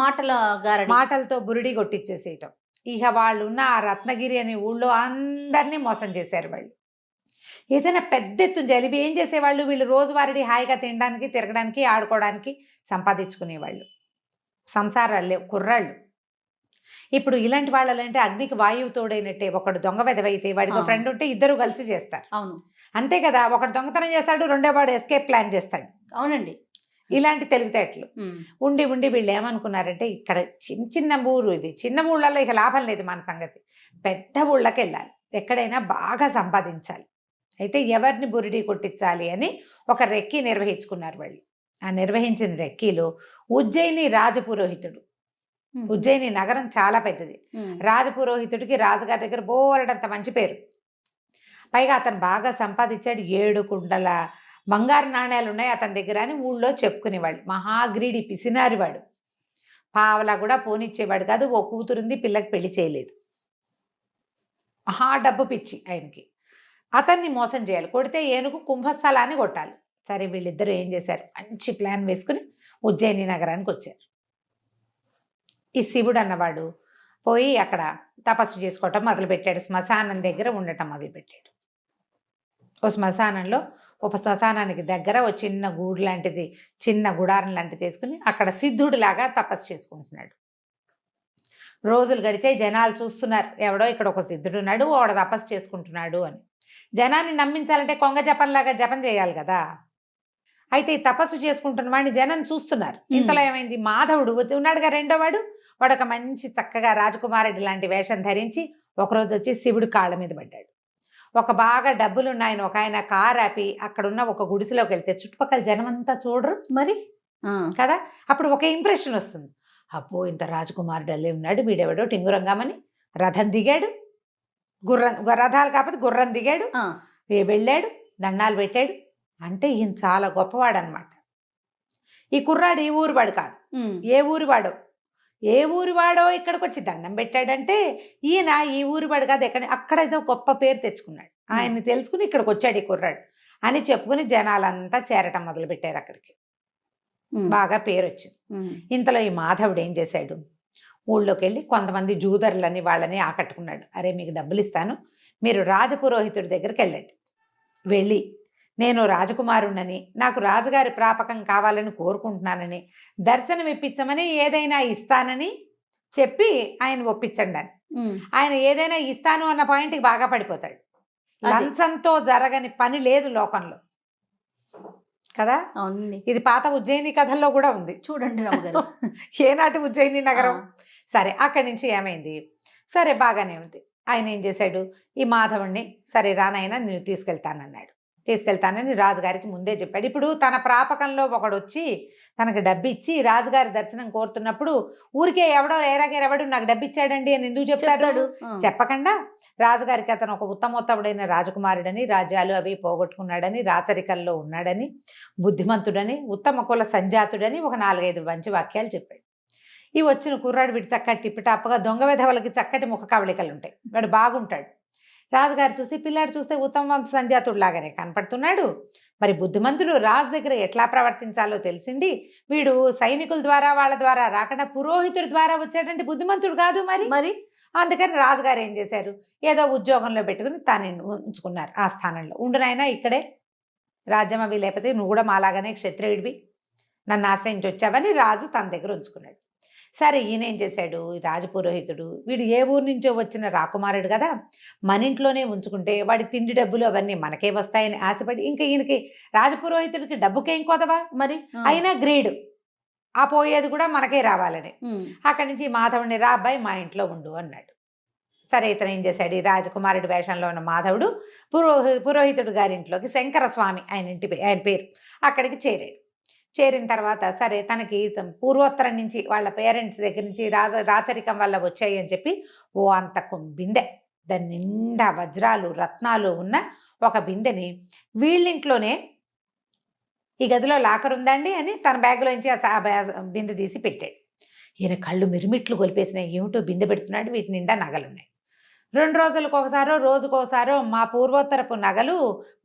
మాటలతో బురిడి కొట్టించేసేయటం. ఇక వాళ్ళు ఉన్న ఆ రత్నగిరి అనే ఊళ్ళో అందరినీ మోసం చేశారు వాళ్ళు. ఏదైనా పెద్ద ఎత్తున జరిపి ఏం చేసేవాళ్ళు, వీళ్ళు రోజువారీ హాయిగా తినడానికి, తిరగడానికి, ఆడుకోవడానికి సంపాదించుకునేవాళ్ళు. సంసారాలు లేవు, కుర్రాళ్ళు. ఇప్పుడు ఇలాంటి వాళ్ళు అంటే అగ్నికి వాయువు తోడైనట్టే. ఒకడు దొంగ వెదవైతే వాడికి ఫ్రెండ్ ఉంటే ఇద్దరు కలిసి చేస్తారు. అవును, అంతే కదా. ఒకడు దొంగతనం చేస్తాడు, రెండో వాడు ఎస్కేప్ ప్లాన్ చేస్తాడు. అవునండి. ఇలాంటి తెలివితేటలు ఉండి ఉండి వీళ్ళు ఏమనుకున్నారంటే, ఇక్కడ చిన్న చిన్న ఊరు, ఇది చిన్న ఊళ్ళల్లో ఇక లాభం లేదు మన సంగతి, పెద్ద ఊళ్ళకి వెళ్ళాలి, ఎక్కడైనా బాగా సంపాదించాలి. అయితే ఎవరిని బురిడి కొట్టించాలి అని ఒక రెక్కీ నిర్వహించుకున్నారు వాళ్ళు. ఆ నిర్వహించిన రెక్కీలో ఉజ్జయిని రాజపురోహితుడు. ఉజ్జయిని నగరం చాలా పెద్దది. రాజపురోహితుడికి రాజుగారి దగ్గర బోలెడంత మంచి పేరు. పైగా అతను బాగా సంపాదించాడు. 7 కుండల బంగారు నాణ్యాలు ఉన్నాయి అతని దగ్గర అని ఊళ్ళో చెప్పుకునేవాళ్ళు. మహాగ్రీడి, పిసినారివాడు. పావలా కూడా పోనిచ్చేవాడు కాదు. ఓ కూతురుంది, పిల్లకి పెళ్లి చేయలేదు. మహా డబ్బు పిచ్చి ఆయనకి. అతన్ని మోసం చేయాలి, కొడితే ఏనుగు కుంభస్థలాన్ని కొట్టాలి. సరే వీళ్ళిద్దరూ ఏం చేశారు, మంచి ప్లాన్ వేసుకుని ఉజ్జయిని నగరానికి వచ్చారు. ఈ శివుడు అన్నవాడు పోయి అక్కడ తపస్సు చేసుకోవటం మొదలుపెట్టాడు. శ్మశానం దగ్గర ఉండటం మొదలుపెట్టాడు. ఓ శ్మశానంలో, ఒక శ్మశానానికి దగ్గర ఓ చిన్న గూడు లాంటిది, చిన్న గుడారం లాంటిది తీసుకుని అక్కడ సిద్ధుడిలాగా తపస్సు చేసుకుంటున్నాడు. రోజులు గడిచాయి, జనాలు చూస్తున్నారు, ఎవడో ఇక్కడ ఒక సిద్ధుడు ఉన్నాడు, వాడు తపస్సు చేసుకుంటున్నాడు అని. జనాన్ని నమ్మించాలంటే కొంగ జపంలాగా జపం చేయాలి కదా. అయితే ఈ తపస్సు చేసుకుంటున్న వాడిని జనం చూస్తున్నారు. ఇంతలో ఏమైంది, మాధవుడు ఉన్నాడుగా రెండో వాడు, వాడు ఒక మంచి చక్కగా రాజకుమారుడి లాంటి వేషం ధరించి ఒకరోజు వచ్చి శివుడు కాళ్ళ మీద పడ్డాడు. ఒక బాగా డబ్బులున్నాయని ఒక ఆయన కారు ఆపి అక్కడున్న ఒక గుడిసెలోకి వెళ్తే చుట్టుపక్కల జనం అంతా చూడరు మరి కదా. అప్పుడు ఒక ఇంప్రెషన్ వస్తుంది, అబ్బో ఇంత రాజకుమారుడు అల్లే ఉన్నాడు, వీడెవడో టింగురంగామని రథం దిగాడు. రథాలు కాకపోతే గుర్రం దిగాడు, వెళ్ళాడు, దండాలు పెట్టాడు. అంటే ఈయన చాలా గొప్పవాడు అనమాట. ఈ కుర్రాడు ఈ ఊరు వాడు కాదు, ఏ ఊరి వాడో ఇక్కడికి వచ్చి దండం పెట్టాడంటే ఈయన ఈ ఊరి వాడు కాదు, అక్కడ ఏదో గొప్ప పేరు తెచ్చుకున్నాడు. ఆయన్ని తెలుసుకుని ఇక్కడికి వచ్చాడు ఈ కుర్రాడు అని చెప్పుకుని జనాలంతా చేరటం మొదలు పెట్టారు. అక్కడికి బాగా పేరు వచ్చింది. ఇంతలో ఈ మాధవుడు ఏం చేశాడు, ఊళ్ళోకి వెళ్ళి కొంతమంది జూదర్లని వాళ్ళని ఆకట్టుకున్నాడు. అరే మీకు డబ్బులు ఇస్తాను, మీరు రాజపురోహితుడి దగ్గరికి వెళ్ళండి. వెళ్ళి నేను రాజకుమారుణ్ణని, నాకు రాజుగారి ప్రాపకం కావాలని కోరుకుంటున్నానని, దర్శనం ఇప్పించమని, ఏదైనా ఇస్తానని చెప్పి ఆయన ఒప్పించండి అని. ఆయన ఏదైనా ఇస్తాను అన్న పాయింట్కి బాగా పడిపోతాడు. లంచంతో జరగని పని లేదు లోకంలో కదా. ఇది పాత ఉజ్జయిని కథల్లో కూడా ఉంది చూడండి. ఏనాటి ఉజ్జయిని నగరం. సరే అక్కడి నుంచి ఏమైంది, సరే బాగానే ఉంది. ఆయన ఏం చేశాడు, ఈ మాధవుణ్ణి సరే రానైనా నేను తీసుకెళ్తానని రాజుగారికి ముందే చెప్పాడు. ఇప్పుడు తన ప్రాపకంలో ఒకడు వచ్చి తనకు డబ్బు ఇచ్చి రాజుగారి దర్శనం కోరుతున్నప్పుడు ఊరికే ఎవడో ఏరాగేరెవడు నాకు డబ్బు ఇచ్చాడండి అని ఎందుకు చెప్తాడు? చెప్పకుండా రాజుగారికి అతను ఒక ఉత్తమోత్తముడైన రాజకుమారుడని, రాజ్యాలు అవి పోగొట్టుకున్నాడని, రాచరికల్లో ఉన్నాడని, బుద్ధిమంతుడని, ఉత్తమ కుల సంజాతుడని ఒక 4-5 మంచి వాక్యాలు చెప్పాడు. ఈ వచ్చిన కుర్రాడు వీడు చక్కటి టిప్పిటాప్గా దొంగ వెధవలకి చక్కటి ముఖ కవళికలు ఉంటాయి, వాడు బాగుంటాడు. రాజుగారు చూసి పిల్లాడు చూస్తే ఉత్తమ వంశ సంజాతుడిలాగానే కనపడుతున్నాడు, మరి బుద్ధిమంతుడు, రాజు దగ్గర ఎట్లా ప్రవర్తించాలో తెలిసింది, వీడు సైనికుల ద్వారా వాళ్ళ ద్వారా రాకుండా పురోహితుడి ద్వారా వచ్చాడంటే బుద్ధిమంతుడు కాదు మరి. అందుకని రాజుగారు ఏం చేశారు, ఏదో ఉద్యోగంలో పెట్టుకుని తాను ఉంచుకున్నారు. ఆ స్థానంలో ఉండునైనా ఇక్కడే రాజ్యం అవి, లేకపోతే నువ్వు కూడా మాలాగానే క్షత్రియుడివి, నన్ను ఆశ్రయించి వచ్చావని రాజు తన దగ్గర ఉంచుకున్నాడు. సరే ఈయన ఏం చేశాడు, రాజపురోహితుడు వీడు ఏ ఊరు నుంచో వచ్చిన రాకుమారుడు కదా, మన ఇంట్లోనే ఉంచుకుంటే వాడి తిండి డబ్బులు అవన్నీ మనకే వస్తాయని ఆశపడి, ఇంకా ఈయనకి రాజపురోహితుడికి డబ్బుకేం కోదవా మరి, అయినా గ్రీడు ఆ పోయేది కూడా మనకే రావాలని. అక్కడి నుంచి మాధవుడిని రా అబ్బాయి మా ఇంట్లో ఉండు అన్నాడు. సరే ఇతను ఏం చేశాడు, ఈ రాజకుమారుడి వేషంలో ఉన్న మాధవుడు పురోహితుడు గారింట్లోకి, శంకరస్వామి ఆయన పేరు, అక్కడికి చేరాడు. చేరిన తర్వాత సరే తనకి పూర్వోత్తరం నుంచి వాళ్ళ పేరెంట్స్ దగ్గర నుంచి రాచరికం వల్ల వచ్చాయి అని చెప్పి అంత బిందె, దాని నిండా వజ్రాలు రత్నాలు ఉన్న ఒక బిందెని వీళ్ళింట్లోనే, ఈ గదిలో లాకర్ ఉందండి అని తన బ్యాగ్లోంచి ఆ బిందె తీసి పెట్టాడు. ఈయన కళ్ళు మిరుమిట్లు గొలిపేసినాయి. ఏమిటో బిందె పెడుతున్నాడు, వీటి నిండా నగలున్నాయి. 2 రోజులకు ఒకసారో రోజుకోసారో మా పూర్వోత్తరపు నగలు,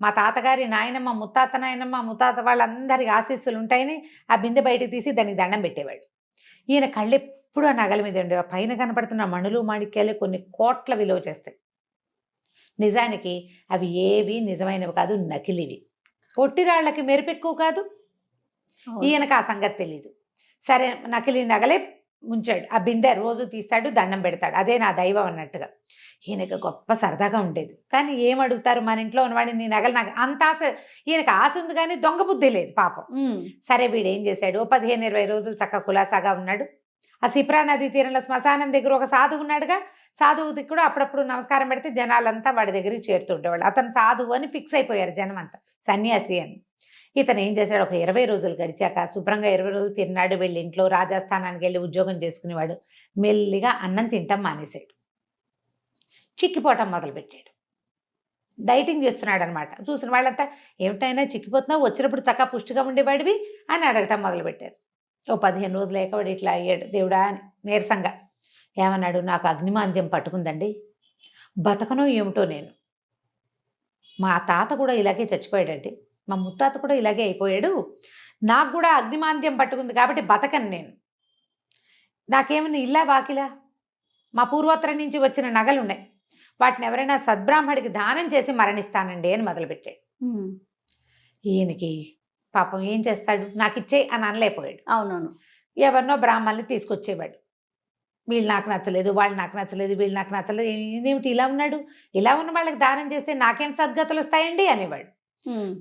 మా తాతగారి నాయనమ్మ, ముత్తాత నాయనమ్మ, ముత్తాత వాళ్ళందరికి ఆశీస్సులు ఉంటాయని ఆ బిందె బయటకు తీసి దానికి దండం పెట్టేవాడు. ఈయన కళ్ళు ఎప్పుడు ఆ నగల మీద ఉండేవి. పైన కనపడుతున్న మణులు మాణిక్యాలు కొన్ని కోట్ల విలువ చేస్తాయి. నిజానికి అవి ఏవి నిజమైనవి కాదు, నకిలివి. పొట్టిరాళ్లకి మెరుపెక్కువ కాదు. ఈయనకు ఆ సంగతి తెలీదు. సరే నకిలీ నగలే ఉంచాడు. ఆ బిందె రోజు తీస్తాడు, దండం పెడతాడు, అదే నా దైవం అన్నట్టుగా. ఈయనకు గొప్ప సరదాగా ఉండేది. కానీ ఏమడుగుతారు మన ఇంట్లో ఉన్నవాడిని, నీ నగలు నాకు అంత ఆశ. ఈయనకు ఆశ ఉంది కానీ దొంగ బుద్ధి లేదు పాపం. సరే వీడు ఏం చేశాడు, 15-20 రోజులు చక్కగా కులాసాగా ఉన్నాడు. ఆ సిప్రా నది తీరంలో శ్మశానం దగ్గర ఒక సాధువు ఉన్నాడుగా, సాధువుకి కూడా అప్పుడప్పుడు నమస్కారం పెడితే జనాలంతా వాడి దగ్గరికి చేరుతుండేవాళ్ళు. అతను సాధువు అని ఫిక్స్ అయిపోయారు జనం అంతా, సన్యాసి అని. ఇతను ఏం చేశాడు, ఒక 20 రోజులు గడిచాక శుభ్రంగా 20 రోజులు తిన్నాడు. వెళ్ళి ఇంట్లో రాజస్థానానికి వెళ్ళి ఉద్యోగం చేసుకునేవాడు. మెల్లిగా అన్నం తింటాం మానేశాడు, చిక్కిపోవటం మొదలుపెట్టాడు. డైటింగ్ చేస్తున్నాడు అనమాట. చూసిన వాళ్ళంతా ఏమిటైనా చిక్కిపోతున్నావు, వచ్చినప్పుడు చక్కగా పుష్టిగా ఉండేవాడివి అని అడగటం మొదలుపెట్టారు. 15 రోజులు లేకవాడు ఇట్లా అయ్యాడు. దేవుడా అని నీరసంగా ఏమన్నాడు, నాకు అగ్నిమాంద్యం పట్టుకుందండి, బతకనో ఏమిటో నేను. మా తాత కూడా ఇలాగే చచ్చిపోయాడండి, మా ముత్తాత కూడా ఇలాగే అయిపోయాడు, నాకు కూడా అగ్నిమాంద్యం పట్టుకుంది కాబట్టి బతకను నేను. నాకేమన్నా ఇల్లా వాకిలా, మా పూర్వోత్తరం నుంచి వచ్చిన నగలు ఉన్నాయి, వాటిని ఎవరైనా సద్బ్రాహ్మడికి దానం చేసి మరణిస్తానండి అని మొదలుపెట్టాడు. ఈయనకి పాపం ఏం చేస్తాడు, నాకు ఇచ్చే అని అనలేకపోయాడు. అవునవును. ఎవరినో బ్రాహ్మణుల్ని తీసుకొచ్చేవాడు. వీళ్ళు నాకు నచ్చలేదు, వాళ్ళు నాకు నచ్చలేదు, వీళ్ళు నాకు నచ్చలేదు, ఏమిటి ఇలా ఉన్నాడు, ఇలా ఉన్న వాళ్ళకి దానం చేస్తే నాకేం సద్గతులు వస్తాయండి అనేవాడు.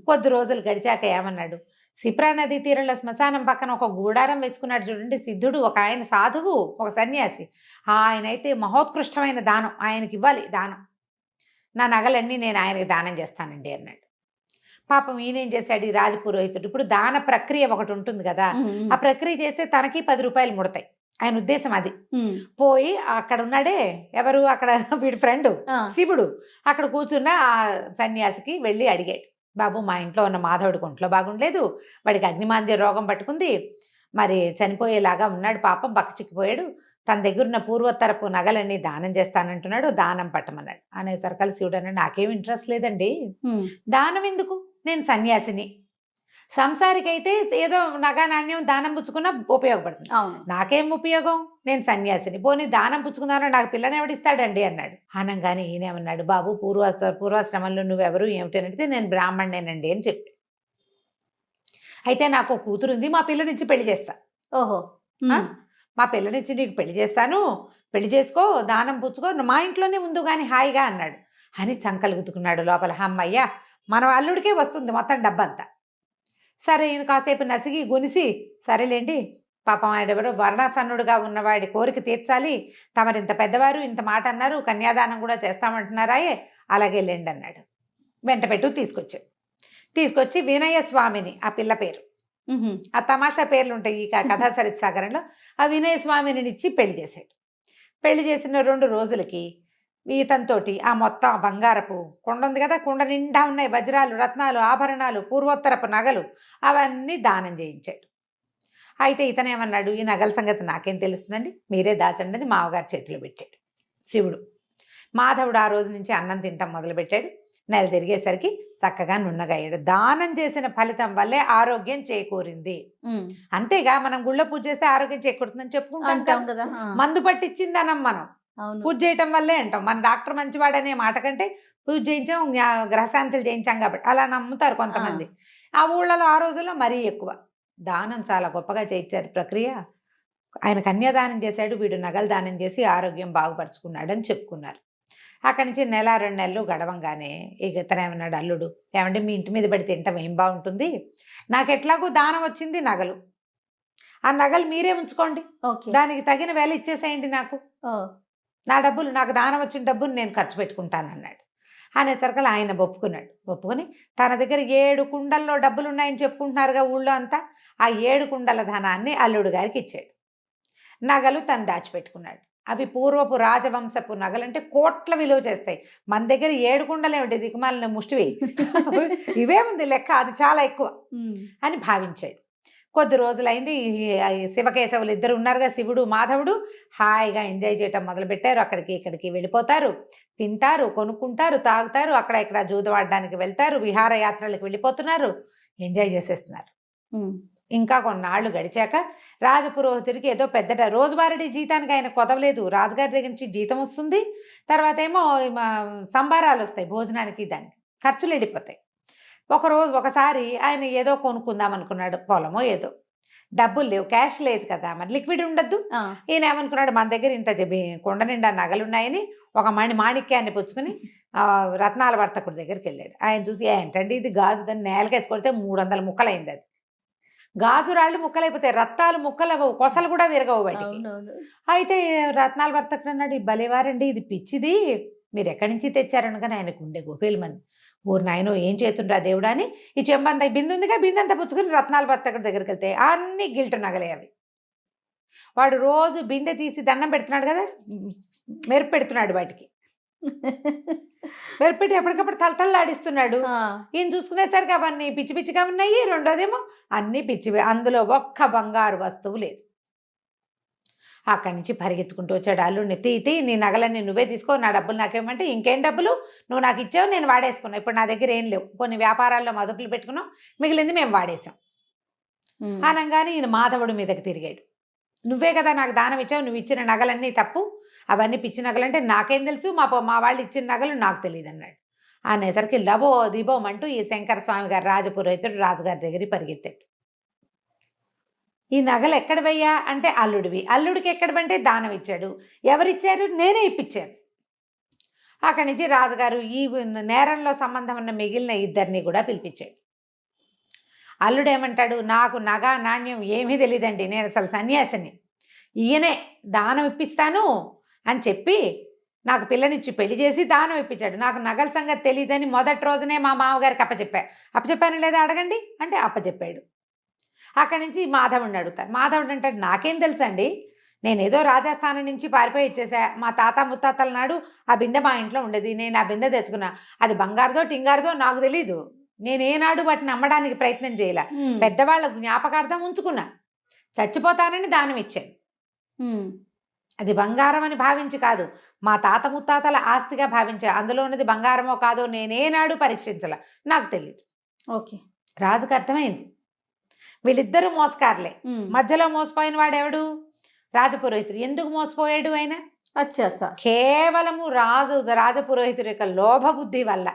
కొద్ది రోజులు గడిచాక ఏమన్నాడు, సిప్రా నది తీరంలో శ్మశానం పక్కన ఒక గూడారం వేసుకున్నాడు చూడండి సిద్ధుడు, ఒక ఆయన సాధువు, ఒక సన్యాసి. ఆయన అయితే మహోత్కృష్టమైన దానం, ఆయనకి ఇవ్వాలి దానం, నా నగలన్నీ నేను ఆయనకి దానం చేస్తానండి అన్నాడు. పాపం ఈయనేం చేశాడు, ఈ రాజపురోహితుడు. ఇప్పుడు దాన ప్రక్రియ ఒకటి ఉంటుంది కదా, ఆ ప్రక్రియ చేస్తే తనకి 10 రూపాయలు ముడతాయి, ఆయన ఉద్దేశం అది. పోయి అక్కడ ఉన్నాడే ఎవరు, అక్కడ వీడి ఫ్రెండ్ శివుడు, అక్కడ కూర్చున్న ఆ సన్యాసికి వెళ్ళి అడిగాడు, బాబు మా ఇంట్లో ఉన్న మాధవుడికి ఒంట్లో బాగుండలేదు, వాడికి అగ్నిమాంద్య రోగం పట్టుకుంది, మరి చనిపోయేలాగా ఉన్నాడు, పాపం బక్క చిక్కిపోయాడు, తన దగ్గర ఉన్న పూర్వోత్తరపు నగలన్నీ దానం చేస్తానంటున్నాడు, దానం పట్టమన్నాడు. అనేసరికల్ శివుడు అన్నాడు, నాకేం ఇంట్రెస్ట్ లేదండి, దానం ఎందుకు, నేను సన్యాసిని, సంసారికైతే ఏదో నగా నాణ్యం దానం పుచ్చుకున్నా ఉపయోగపడుతుంది, నాకేం ఉపయోగం, నేను సన్యాసిని, పోనీ దానం పుచ్చుకుందామని నాకు పిల్లని ఎవడిస్తాడండి అన్నాడు. అనగానే ఈయనేమన్నాడు, బాబు పూర్వాశ్రమంలో నువ్వెవరు ఏమిటనంటే నేను బ్రాహ్మణేనండి అని చెప్పి, అయితే నాకు కూతురు ఉంది, మా పిల్లనిచ్చి పెళ్లి చేస్తా. ఓహో, మా పిల్లనిచ్చి నీకు పెళ్లి చేస్తాను, పెళ్లి చేసుకో, దానం పుచ్చుకో, మా ఇంట్లోనే ఉండు కానీ హాయిగా అన్నాడు. అని చంకలు గుద్దుకున్నాడు లోపల, అమ్మయ్యా మన అల్లుడికే వస్తుంది మొత్తం డబ్బంతా. సరే ఈయన కాసేపు నసిగి గొనిసి, సరేలేండి పాపం ఆయన ఎవరో వర్ణాసన్నుడుగా ఉన్నవాడి కోరిక తీర్చాలి, తమరింత పెద్దవారు ఇంత మాట అన్నారు, కన్యాదానం కూడా చేస్తామంటున్నారాయే, అలాగే లేండి అన్నాడు. వెంటపెట్టు తీసుకొచ్చి వినయ స్వామిని, ఆ పిల్ల పేరు, ఆ తమాషా పేర్లు ఉంటాయి ఈ కథా సరిత్సాగరంలో, ఆ వినయ స్వామిని ఇచ్చి పెళ్లి చేశాడు. పెళ్లి చేసిన 2 రోజులకి ఈతంతోటి ఆ మొత్తం బంగారపు కుండ ఉంది కదా, కుండ నిండా ఉన్నాయి వజ్రాలు రత్నాలు ఆభరణాలు పూర్వోత్తరపు నగలు, అవన్నీ దానం చేయించాడు. అయితే ఇతనేమన్నాడు, ఈ నగల సంగతి నాకేం తెలుస్తుందండి, మీరే దాచండి అని మామగారి చేతిలో పెట్టాడు శివుడు. మాధవుడు ఆ రోజు నుంచి అన్నం తింటాం మొదలుపెట్టాడు. నెల తిరిగేసరికి చక్కగా నున్నగయ్యాడు. దానం చేసిన ఫలితం వల్లే ఆరోగ్యం చేకూరింది. అంతేగా మనం గుళ్ళో పూజ చేస్తే ఆరోగ్యం చేకూరుతుందని చెప్పుకుంటాం కదా, మందు పట్టించిందనం మనం పూజ చేయటం వల్లే అంటాం. మన డాక్టర్ మంచివాడనే మాట కంటే పూజ చేయించాం, గ్రహశాంతులు చేయించాం కాబట్టి అలా నమ్ముతారు కొంతమంది. ఆ ఊళ్ళలో ఆ రోజుల్లో మరీ ఎక్కువ దానం చాలా గొప్పగా చేయించారు ప్రక్రియ. ఆయన కన్యాదానం చేశాడు, వీడు నగలు దానం చేసి ఆరోగ్యం బాగుపరుచుకున్నాడు అని చెప్పుకున్నారు. అక్కడి నుంచి 1-2 నెలలు గడవంగానే ఇక ఇతనేమన్నాడు, అల్లుడు ఏమంటే మీ ఇంటి మీద పడి తింటాం ఏం బాగుంటుంది, నాకు ఎట్లాగో దానం వచ్చింది నగలు, ఆ నగలు మీరే ఉంచుకోండి, ఓకే. దానికి తగిన వేల ఇచ్చేసేయండి నాకు, నా డబ్బులు నాకు దానం వచ్చిన డబ్బులు నేను ఖర్చు పెట్టుకుంటాను అన్నాడు. అనేసరికి ఆయన ఒప్పుకుని తన దగ్గర 7 కుండల్లో డబ్బులు ఉన్నాయని చెప్పుకుంటున్నారుగా ఊళ్ళో అంతా, ఆ 7 కుండల ధనాన్ని అల్లుడు గారికి ఇచ్చాడు. నగలు తను దాచిపెట్టుకున్నాడు. అవి పూర్వపు రాజవంశపు నగలంటే కోట్ల విలువ చేస్తాయి. మన దగ్గర 7 కుండలేమిటి దిక్కుమాలిన ముష్టివి, ఇవే ఉంది లెక్క, అది చాలా ఎక్కువ అని భావించాడు. కొద్ది రోజులైంది, ఈ శివకేశవులు ఇద్దరు ఉన్నారుగా, శివుడు మాధవుడు, హాయిగా ఎంజాయ్ చేయటం మొదలుపెట్టారు. అక్కడికి ఇక్కడికి వెళ్ళిపోతారు, తింటారు, కొనుక్కుంటారు, తాగుతారు, అక్కడ ఇక్కడ జూదవాడడానికి వెళ్తారు, విహారయాత్రలకు వెళ్ళిపోతున్నారు, ఎంజాయ్ చేసేస్తున్నారు. ఇంకా కొన్నాళ్ళు గడిచాక రాజపురోహితుడికి ఏదో పెద్దట రోజువారీ జీతానికి ఆయన కొదవలేదు. రాజుగారి దగ్గర నుంచి జీతం వస్తుంది, తర్వాత ఏమో సంబారాలు వస్తాయి, భోజనానికి దానికి ఖర్చులు వెళ్ళిపోతాయి. ఒకసారి ఆయన ఏదో కొనుక్కుందాం అనుకున్నాడు, పొలమో ఏదో, డబ్బులు లేవు, క్యాష్ లేదు కదా, మరి లిక్విడ్ ఉండద్దు. ఈయన ఏమనుకున్నాడు, మన దగ్గర ఇంత కొండ నిండా నగలున్నాయని ఒక మాణిక్యాన్ని పుచ్చుకుని రత్నాల వర్తకుడి దగ్గరికి వెళ్ళాడు. ఆయన చూసి, ఏంటండి ఇది గాజు, దాన్ని నేలకేసి కొడితే 300 ముక్కలైంది. అది గాజు రాళ్ళు ముక్కలైపోతాయి, రత్నాలు ముక్కలు కొసలు కూడా విరగవు వాటికి. అయితే రత్నాల వర్తకుడు అన్నాడు, ఈ భలేవారండి, ఇది పిచ్చిది, మీరు ఎక్కడి నుంచి తెచ్చారనగానే ఆయనకు ఉండే గోపేలు మంది, ఊరు నాయనో ఏం చేతుండ్రా దేవుడా అని ఈ చెంబంత బిందు ఉందిగా, బిందంతా పుచ్చుకుని రత్నాల వర్తకుడి దగ్గరికి వెళ్తే అన్ని గిల్టు నగలే అవి. వాడు రోజు బిందె తీసి దండం పెడుతున్నాడు కదా, మెరుపు పెడుతున్నాడు వాటికి, మెరుపెట్టి ఎప్పటికప్పుడు తలతల్లాడిస్తున్నాడు. ఈయన చూసుకునేసరికి అవన్నీ పిచ్చి పిచ్చిగా ఉన్నాయి. రెండోదేమో అన్నీ పిచ్చివే, అందులో ఒక్క బంగారు వస్తువు లేదు. అక్కడి నుంచి పరిగెత్తుకుంటూ వచ్చాడు. అల్లుడిని, తీ నీ నగలన్నీ నువ్వే తీసుకో, నా డబ్బులు నాకేమంటే, ఇంకేం డబ్బులు, నువ్వు నాకు ఇచ్చావు, నేను వాడేసుకున్నావు, ఇప్పుడు నా దగ్గర ఏం లేవు, కొన్ని వ్యాపారాల్లో మదుపులు పెట్టుకున్నాం, మిగిలింది మేము వాడేసాం అనగానే ఈయన మాధవుడి మీదకి తిరిగాడు. నువ్వే కదా నాకు దానం ఇచ్చావు, నువ్వు ఇచ్చిన నగలన్నీ తప్పు, అవన్నీ పిచ్చి నగలంటే నాకేం తెలుసు, మా వాళ్ళు ఇచ్చిన నగలు నాకు తెలియదు అన్నాడు. అనేసరికి లబో దిబోమంటూ ఈ శంకర స్వామి గారు రాజపురోహితుడు రాజుగారి దగ్గరికి పరిగెత్తాడు. ఈ నగలు ఎక్కడవయ్యా అంటే, అల్లుడివి. అల్లుడికి ఎక్కడవంటే దానం ఇచ్చాడు. ఎవరిచ్చారు? నేనే ఇప్పించాను. అక్కడి నుంచి రాజుగారు ఈ నేరంలో సంబంధం ఉన్న మిగిలిన ఇద్దరిని కూడా పిలిపించాడు. అల్లుడు ఏమంటాడు, నాకు నగ నాణ్యం ఏమీ తెలియదండి, నేను అసలు సన్యాసిని, ఈయనే దానం ఇప్పిస్తాను అని చెప్పి నాకు పిల్లనిచ్చి పెళ్లి చేసి దానం ఇప్పించాడు. నాకు నగల సంగతి తెలియదని మొదటి రోజునే మా మామగారికి అప్పచెప్పాను లేదా అడగండి అంటే అప్పచెప్పాడు. అక్కడి నుంచి మాధవుడిని అడుగుతారు. మాధవుడు అంటాడు, నాకేం తెలుసండి, నేనేదో రాజస్థానం నుంచి పారిపోయి ఇచ్చేసా, మా తాత ముత్తాతల నాడు ఆ బిందె మా ఇంట్లో ఉండేది, నేను ఆ బిందె తెచ్చుకున్నా, అది బంగారుదో టింగారుదో నాకు తెలీదు, నేనేనాడు వాటిని అమ్మడానికి ప్రయత్నం చేయాల, పెద్దవాళ్ళ జ్ఞాపకార్థం ఉంచుకున్నా, చచ్చిపోతానని దానం ఇచ్చాను, అది బంగారం అని భావించి కాదు, మా తాత ముత్తాతల ఆస్తిగా భావించా, అందులో ఉన్నది బంగారమో కాదో నేనేనాడు పరీక్షించాల, నాకు తెలియదు. ఓకే, రాజుకు అర్థమైంది వీళ్ళిద్దరూ మోసకారులే. మధ్యలో మోసపోయిన వాడెవడు? రాజపురోహితుడు. ఎందుకు మోసపోయాడు ఆయన? కేవలము రాజపురోహితుడి యొక్క లోభబుద్ధి వల్ల,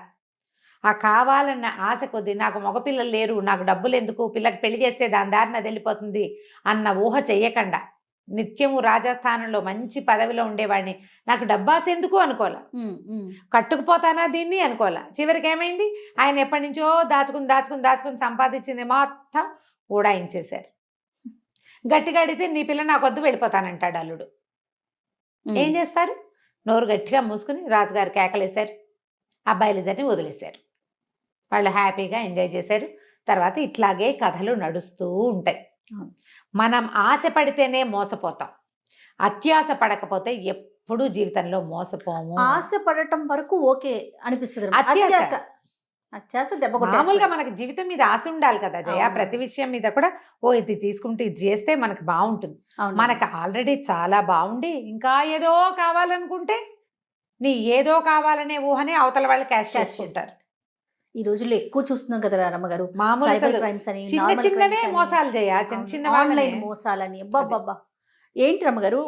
ఆ కావాలన్న ఆశ కొద్దీ, నాకు మగపిల్లలు లేరు, నాకు డబ్బులు ఎందుకు, పిల్లకి పెళ్లి చేస్తే దాని దారిన వెళ్ళిపోతుంది అన్న ఊహ చెయ్యకుండా, నిత్యము రాజస్థానంలో మంచి పదవిలో ఉండేవాడిని, నాకు డబ్బాస్ ఎందుకు అనుకోలే, కట్టుకుపోతానా దీన్ని అనుకోలే. చివరికి ఏమైంది, ఆయన ఎప్పటి నుంచో దాచుకుని సంపాదించింది మొత్తం ఊడాయించేశారు. గట్టిగా అడిగితే నీ పిల్ల నాకు వద్దు వెళ్ళిపోతానంటాడు అల్లుడు. ఏం చేస్తారు? నోరు గట్టిగా మూసుకుని రాజుగారు కేకలేశారు, అబ్బాయిలిద్దరిని వదిలేశారు. వాళ్ళు హ్యాపీగా ఎంజాయ్ చేశారు. తర్వాత ఇట్లాగే కథలు నడుస్తూ ఉంటాయి. మనం ఆశ పడితేనే మోసపోతాం, అత్యాశ పడకపోతే ఎప్పుడూ జీవితంలో మోసపోము. ఆశ పడటం వరకు ఓకే అనిపిస్తుంది, అత్యాశ దెబ్బ మామూలుగా మనకి జీవితం మీద ఆశ ఉండాలి కదా జయ. ప్రతి విషయం మీద కూడా ఇది తీసుకుంటే ఇది చేస్తే మనకు బాగుంటుంది. మనకు ఆల్రెడీ చాలా బాగుండి ఇంకా ఏదో కావాలనుకుంటే, నీ ఏదో కావాలనే ఊహనే అవతల వాళ్ళు క్యాష్ చేసుకుంటారు. ఈ రోజుల్లో ఎక్కువ చూస్తున్నాం కదా రమ్మగారు, మామూలు క్రైమ్స్ అని, చిన్నవే మోసాలు జయ, చిన్న ఆన్లైన్ మోసాలని. అబ్బబ్బబ్బా, ఏంటి రమ్మగారు,